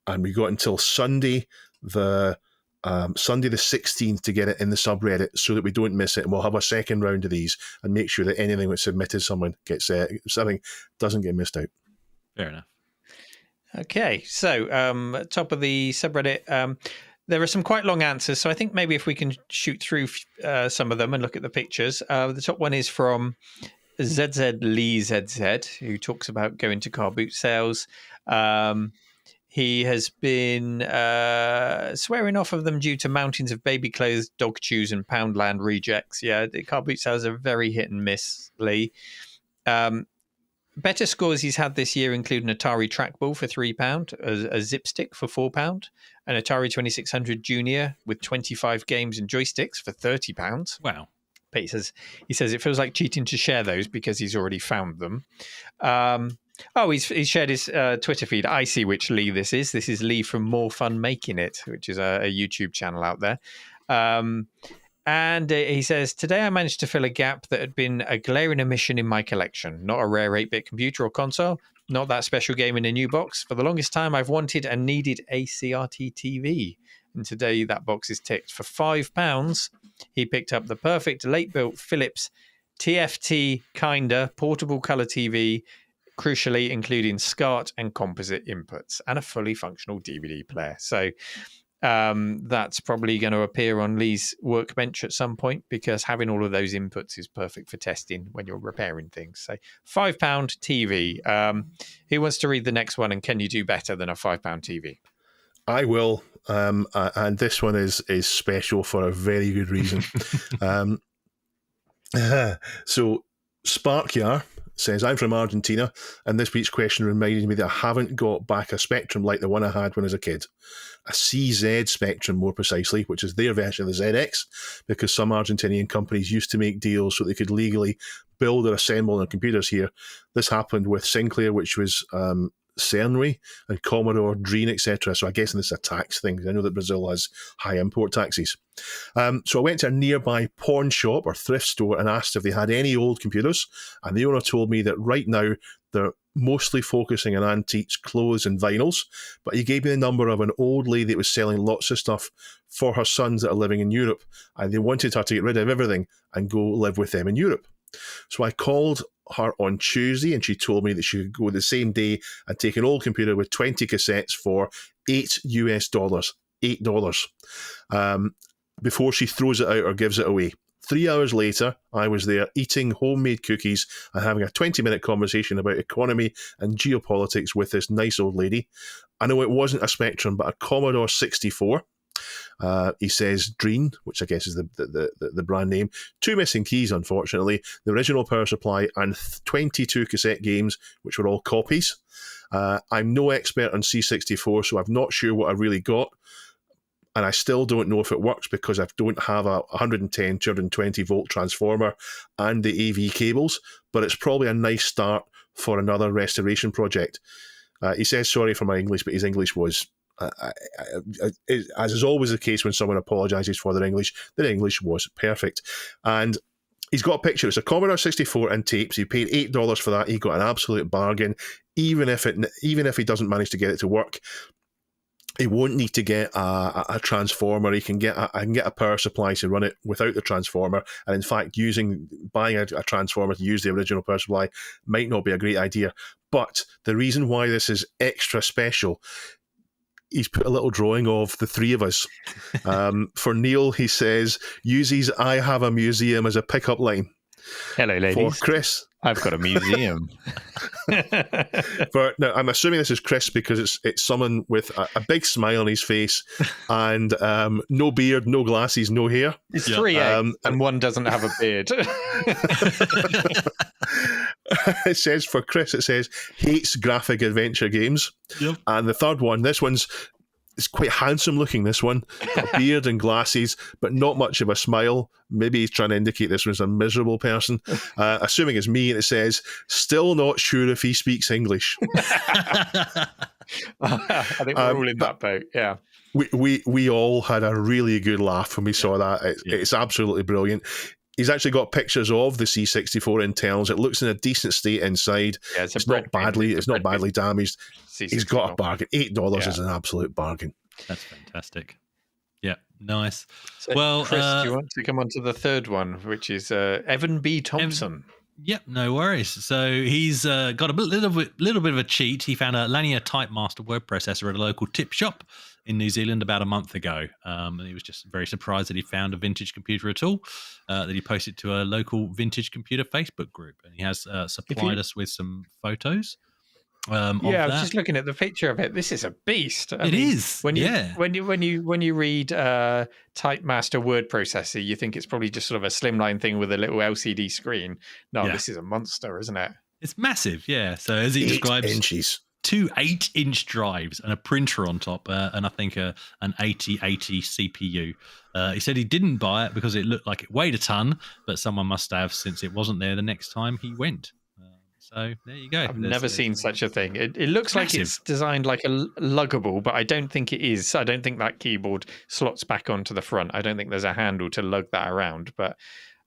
Speaker 1: and we've got until Sunday the 16th to get it in the subreddit so that we don't miss it, and we'll have a second round of these and make sure that anything that's submitted someone gets something doesn't get missed out.
Speaker 7: Fair enough.
Speaker 6: Okay, so top of the subreddit, there are some quite long answers, so I think maybe if we can shoot through some of them and look at the pictures. The top one is from ZZ Lee ZZ, who talks about going to car boot sales. He has been swearing off of them due to mountains of baby clothes, dog chews, and Poundland rejects. Yeah, the car boot sales are very hit and miss, Lee. Better scores he's had this year include an Atari trackball for £3, a Zip Stick for £4, an Atari 2600 Junior with 25 games and joysticks for £30.
Speaker 7: Wow.
Speaker 6: But he says it feels like cheating to share those because he's already found them. He's shared his Twitter feed. I see which Lee this is. This is Lee from More Fun Making It, which is a YouTube channel out there. And he says, today I managed to fill a gap that had been a glaring omission in my collection. Not a rare 8-bit computer or console, not that special game in a new box. For the longest time, I've wanted and needed a CRT TV. And today that box is ticked. For £5, he picked up the perfect late-built Philips TFT Kinda portable colour TV, crucially including SCART and composite inputs, and a fully functional DVD player. So that's probably going to appear on Lee's workbench at some point, because having all of those inputs is perfect for testing when you're repairing things. So £5 TV. Who wants to read the next one, and can you do better than a £5 TV?
Speaker 1: I will, and this one is special for a very good reason. So Sparkyar says, I'm from Argentina, and this week's question reminded me that I haven't got back a Spectrum like the one I had when I was a kid. A CZ Spectrum, more precisely, which is their version of the ZX, because some Argentinian companies used to make deals so they could legally build or assemble their computers here. This happened with Sinclair, which was Cernry, and Commodore, Dreen, etc. So I guess this is a tax thing. I know that Brazil has high import taxes. So I went to a nearby pawn shop or thrift store and asked if they had any old computers, and the owner told me that right now they're mostly focusing on antiques, clothes and vinyls, but he gave me the number of an old lady that was selling lots of stuff for her sons that are living in Europe, and they wanted her to get rid of everything and go live with them in Europe. So I called her on Tuesday, and she told me that she could go the same day and take an old computer with 20 cassettes for $8, before she throws it out or gives it away. 3 hours later, I was there eating homemade cookies and having a 20-minute conversation about economy and geopolitics with this nice old lady. I know it wasn't a Spectrum, but a Commodore 64. He says Dreen, which I guess is the brand name. 2 missing keys, unfortunately. The original power supply and 22 cassette games, which were all copies. I'm no expert on C64, so I'm not sure what I really got. And I still don't know if it works because I don't have a 110, 220 volt transformer and the AV cables, but it's probably a nice start for another restoration project. He says sorry for my English, but his English was, as is always the case when someone apologises for their English was perfect. And he's got a picture. It's a Commodore 64 and tapes. He paid $8 for that. He got an absolute bargain. Even if he doesn't manage to get it to work, he won't need to get a transformer. I can get a power supply to run it without the transformer. And in fact, buying a transformer to use the original power supply might not be a great idea. But the reason why this is extra special, he's put a little drawing of the three of us. For Neil, he says, uses "I have a museum" as a pickup line.
Speaker 6: Hello, ladies.
Speaker 1: For Chris,
Speaker 6: I've got a museum.
Speaker 1: Now, I'm assuming this is Chris because it's someone with a big smile on his face and no beard, no glasses, no hair.
Speaker 6: It's 3A, and one doesn't have a beard.
Speaker 1: It says for Chris, it says hates graphic adventure games.
Speaker 7: Yep.
Speaker 1: And the third one, it's quite handsome looking, this one. Got a beard and glasses, but not much of a smile. Maybe he's trying to indicate this one's a miserable person. Assuming it's me, and it says, still not sure if he speaks English.
Speaker 6: I think we're all in that boat, yeah.
Speaker 1: We all had a really good laugh when we saw that. It's absolutely brilliant. He's actually got pictures of the C64 internals. It looks in a decent state inside. Yeah, it's not badly damaged. He's got a bargain. $8 is an absolute bargain.
Speaker 7: That's fantastic. Yeah, nice.
Speaker 6: So, well, Chris, do you want to come on to the third one, which is Evan B. Thompson?
Speaker 7: Yep, no worries. So he's got a little bit of a cheat. He found a Lanier Typemaster word processor at a local tip shop in New Zealand about a month ago. And he was just very surprised that he found a vintage computer at all, that he posted to a local vintage computer Facebook group. And he has supplied us with some photos.
Speaker 6: I was just looking at the picture of it. This is a beast.
Speaker 7: It is.
Speaker 6: When you read Typemaster word processor, you think it's probably just sort of a slimline thing with a little LCD screen. No, this is a monster, isn't it?
Speaker 7: It's massive. Yeah. So as he describes,
Speaker 1: 8 inches.
Speaker 7: 2 8-inch drives and a printer on top, and I think an 8080 CPU. He said he didn't buy it because it looked like it weighed a ton, but someone must have, since it wasn't there the next time he went. So there you go.
Speaker 6: I've never seen such a thing. It looks like it's designed like a luggable, but I don't think it is. I don't think that keyboard slots back onto the front. I don't think there's a handle to lug that around, but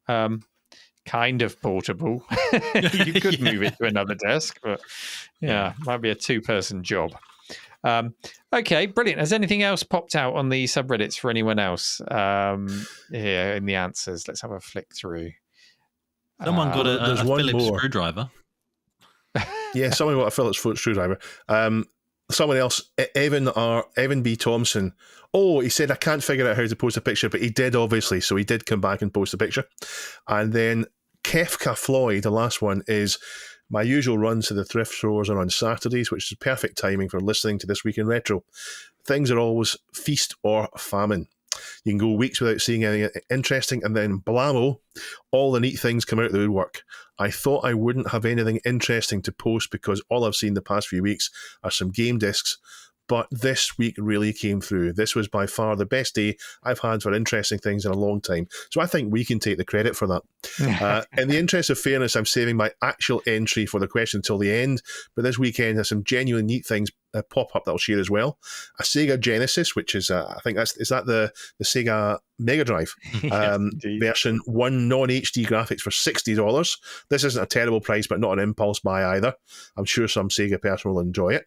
Speaker 6: kind of portable. You could move it to another desk, but might be a 2-person job. Okay, brilliant. Has anything else popped out on the subreddits for anyone else here in the answers? Let's have a flick through.
Speaker 7: Someone got a Phillips screwdriver.
Speaker 1: Yeah, someone got a Phillips screwdriver. Someone else, Evan B. Thompson. Oh, he said, I can't figure out how to post a picture, but he did, obviously. So he did come back and post a picture. And then Kefka Floyd, the last one, is my usual runs to the thrift stores are on Saturdays, which is perfect timing for listening to This Week in Retro. Things are always feast or famine. You can go weeks without seeing anything interesting, and then blammo, all the neat things come out of the woodwork. I thought I wouldn't have anything interesting to post because all I've seen the past few weeks are some game discs, but this week really came through. This was by far the best day I've had for interesting things in a long time. So I think we can take the credit for that. In the interest of fairness, I'm saving my actual entry for the question until the end, but this weekend has some genuinely neat things pop up that I'll share as well. A Sega Genesis, which is, I think is that the Sega Mega Drive version, 1 non-HD graphics for $60. This isn't a terrible price, but not an impulse buy either. I'm sure some Sega person will enjoy it.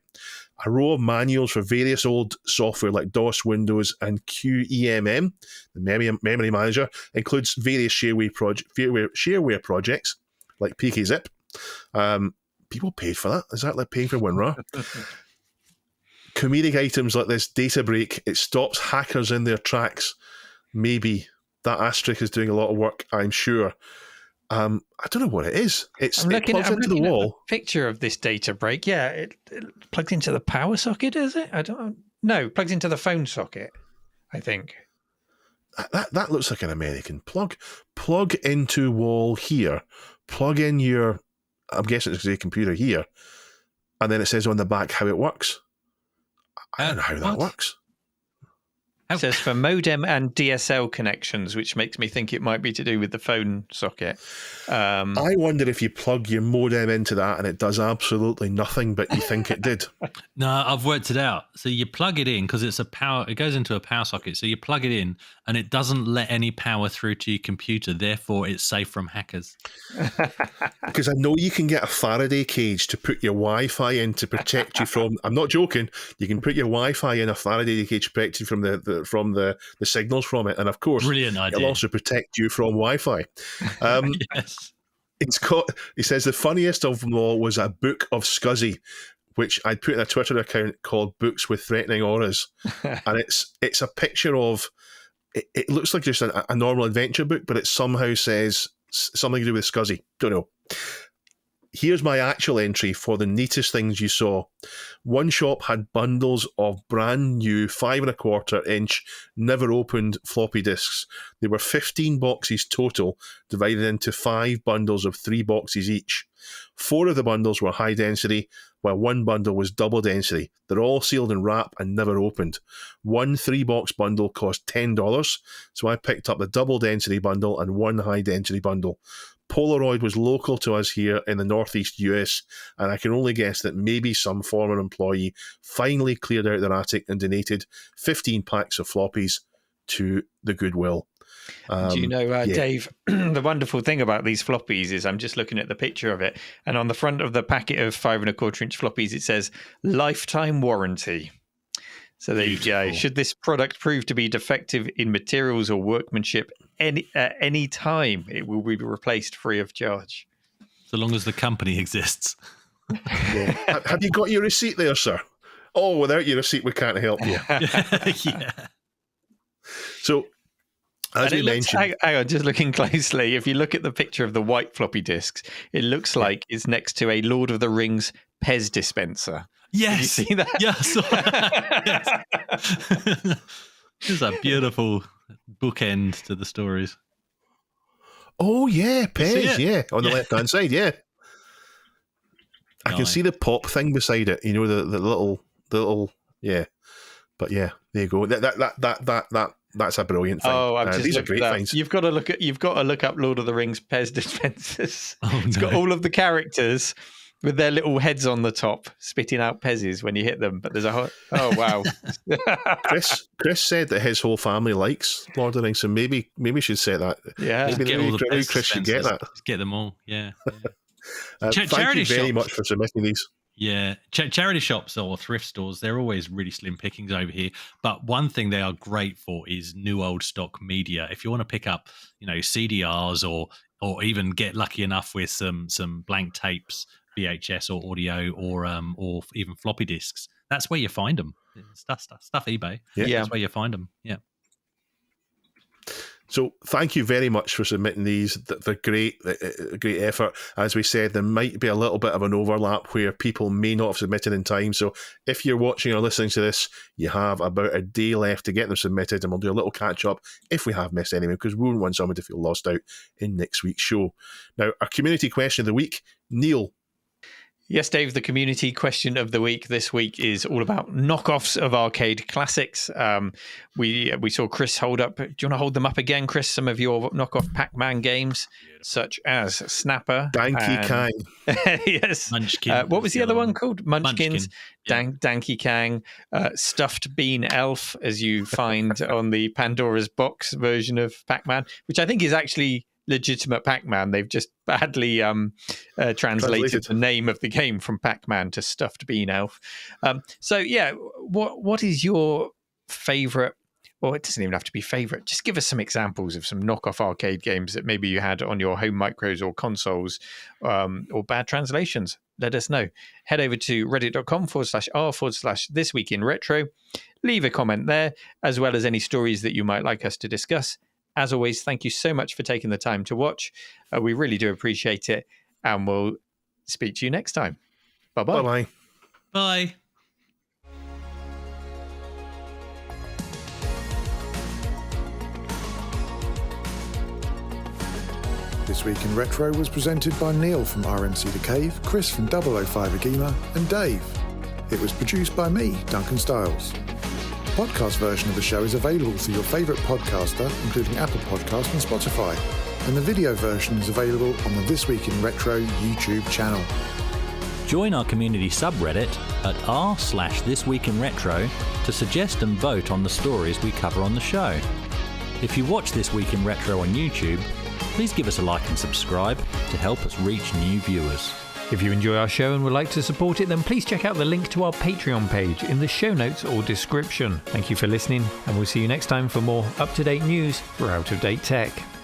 Speaker 1: A row of manuals for various old software like DOS, Windows, and QEMM, the memory manager, includes various shareware projects like PKZip. People paid for that. Is that like paying for WinRAR? Comedic items like this data break, it stops hackers in their tracks. Maybe that asterisk is doing a lot of work, I'm sure. I don't know what it is. It plugs into the wall.
Speaker 6: Picture of this data break. Yeah, it plugs into the power socket, is it? No, plugs into the phone socket, I think.
Speaker 1: That looks like an American plug. Plug into wall here. Plug in your, I'm guessing it's a computer here. And then it says on the back how it works. I don't know how that works.
Speaker 6: It says for modem and DSL connections, which makes me think it might be to do with the phone socket.
Speaker 1: I wonder if you plug your modem into that and it does absolutely nothing, but you think it did.
Speaker 7: No, I've worked it out. So you plug it in because it goes into a power socket. So you plug it in and it doesn't let any power through to your computer. Therefore, it's safe from hackers.
Speaker 1: Because I know you can get a Faraday cage to put your Wi-Fi in to protect you from. I'm not joking. You can put your Wi-Fi in a Faraday cage to protect you from the signals from it, and of course,
Speaker 7: Brilliant idea.
Speaker 1: it'll also protect you from Wi-Fi.
Speaker 7: Yes.
Speaker 1: He says the funniest of them all was a book of Scuzzy, which I'd put in a Twitter account called Books with Threatening Auras, and it's a picture of. It looks like just a normal adventure book, but it somehow says something to do with Scuzzy. Don't know. Here's my actual entry for the neatest things you saw. One shop had bundles of brand new 5¼ inch, never opened floppy disks. There were 15 boxes total, divided into 5 bundles of 3 boxes each. 4 of the bundles were high density, while 1 bundle was double density. They're all sealed in wrap and never opened. One 3-box bundle cost $10, so I picked up the double density bundle and 1 high density bundle. Polaroid was local to us here in the northeast US, and I can only guess that maybe some former employee finally cleared out their attic and donated 15 packs of floppies to the Goodwill.
Speaker 6: Do you know, Dave, the wonderful thing about these floppies is I'm just looking at the picture of it, and on the front of the packet of 5¼ inch floppies, it says lifetime warranty. So there you go. Should this product prove to be defective in materials or workmanship any time, it will be replaced free of charge.
Speaker 7: So long as the company exists.
Speaker 1: Yeah. Have you got your receipt there, sir? Oh, without your receipt, we can't help you.
Speaker 7: Yeah.
Speaker 1: So, as we mentioned...
Speaker 6: Hang on, just looking closely, if you look at the picture of the white floppy disks, it looks like it's next to a Lord of the Rings Pez dispenser.
Speaker 7: Yes.
Speaker 6: Did you see that?
Speaker 7: Yeah, I saw that. Yes. This is a beautiful bookend to the stories.
Speaker 1: Oh, yeah, Pez, yeah, on the
Speaker 7: Yeah.
Speaker 1: left-hand side, yeah. I can see the pop thing beside it, you know, the little, yeah. But yeah, there you go. That's a brilliant thing.
Speaker 6: Oh, I've just
Speaker 1: these are
Speaker 6: looked
Speaker 1: great
Speaker 6: at that.
Speaker 1: things.
Speaker 6: You've got to look up Lord of the Rings Pez dispensers.
Speaker 7: Oh,
Speaker 6: It's got all of the characters with their little heads on the top, spitting out Pez's when you hit them. But there's oh wow.
Speaker 1: Chris said that his whole family likes Lord of the Rings, so maybe we should say that.
Speaker 6: Yeah.
Speaker 1: Maybe Chris should get that.
Speaker 7: Just get them all. Yeah.
Speaker 1: Thank
Speaker 7: charity
Speaker 1: you very
Speaker 7: shops.
Speaker 1: much for submitting these.
Speaker 7: Yeah, charity shops or thrift stores, they're always really slim pickings over here. But one thing they are great for is new old stock media. If you want to pick up, CDRs or even get lucky enough with some blank tapes, VHS or audio or even floppy disks, that's where you find them. Stuff eBay.
Speaker 1: Yeah.
Speaker 7: That's where you find them. Yeah.
Speaker 1: So thank you very much for submitting these. They're great effort. As we said, there might be a little bit of an overlap where people may not have submitted in time. So if you're watching or listening to this, you have about a day left to get them submitted, and we'll do a little catch up if we have missed any, because we wouldn't want someone to feel lost out in next week's show. Now, our community question of the week, Neil.
Speaker 6: Yes, Dave, the community question of the week this week is all about knockoffs of arcade classics. We saw Chris hold up. Do you want to hold them up again, Chris? Some of your knockoff Pac-Man games, such as Snapper.
Speaker 1: Danky Kang.
Speaker 6: Yes.
Speaker 7: Munchkin.
Speaker 6: What was the other one called? Munchkins.
Speaker 7: Yeah.
Speaker 6: Danky Kang. Stuffed Bean Elf, as you find on the Pandora's Box version of Pac-Man, which I think is actually legitimate Pac-Man. They've just badly translated the name of the game from Pac-Man to Stuffed Bean Elf. So yeah, what is your favorite, or it doesn't even have to be favorite, just give us some examples of some knockoff arcade games that maybe you had on your home micros or consoles, or bad translations. Let us know. Head over to reddit.com/r/thisweekinretro. Leave a comment there, as well as any stories that you might like us to discuss. As always, thank you so much for taking the time to watch. We really do appreciate it, and we'll speak to you next time. Bye-bye.
Speaker 1: Bye-bye.
Speaker 7: Bye.
Speaker 3: This Week in Retro was presented by Neil from RMC The Cave, Chris from 005 AGIMA, and Dave. It was produced by me, Duncan Styles. podcast version of the show is available through your favourite podcaster, including Apple Podcasts and Spotify. And the video version is available on the This Week in Retro YouTube channel.
Speaker 9: Join our community subreddit at r/thisweekinretro to suggest and vote on the stories we cover on the show. If you watch This Week in Retro on YouTube, please give us a like and subscribe to help us reach new viewers.
Speaker 8: If you enjoy our show and would like to support it, then please check out the link to our Patreon page in the show notes or description. Thank you for listening, and we'll see you next time for more up-to-date news for out-of-date tech.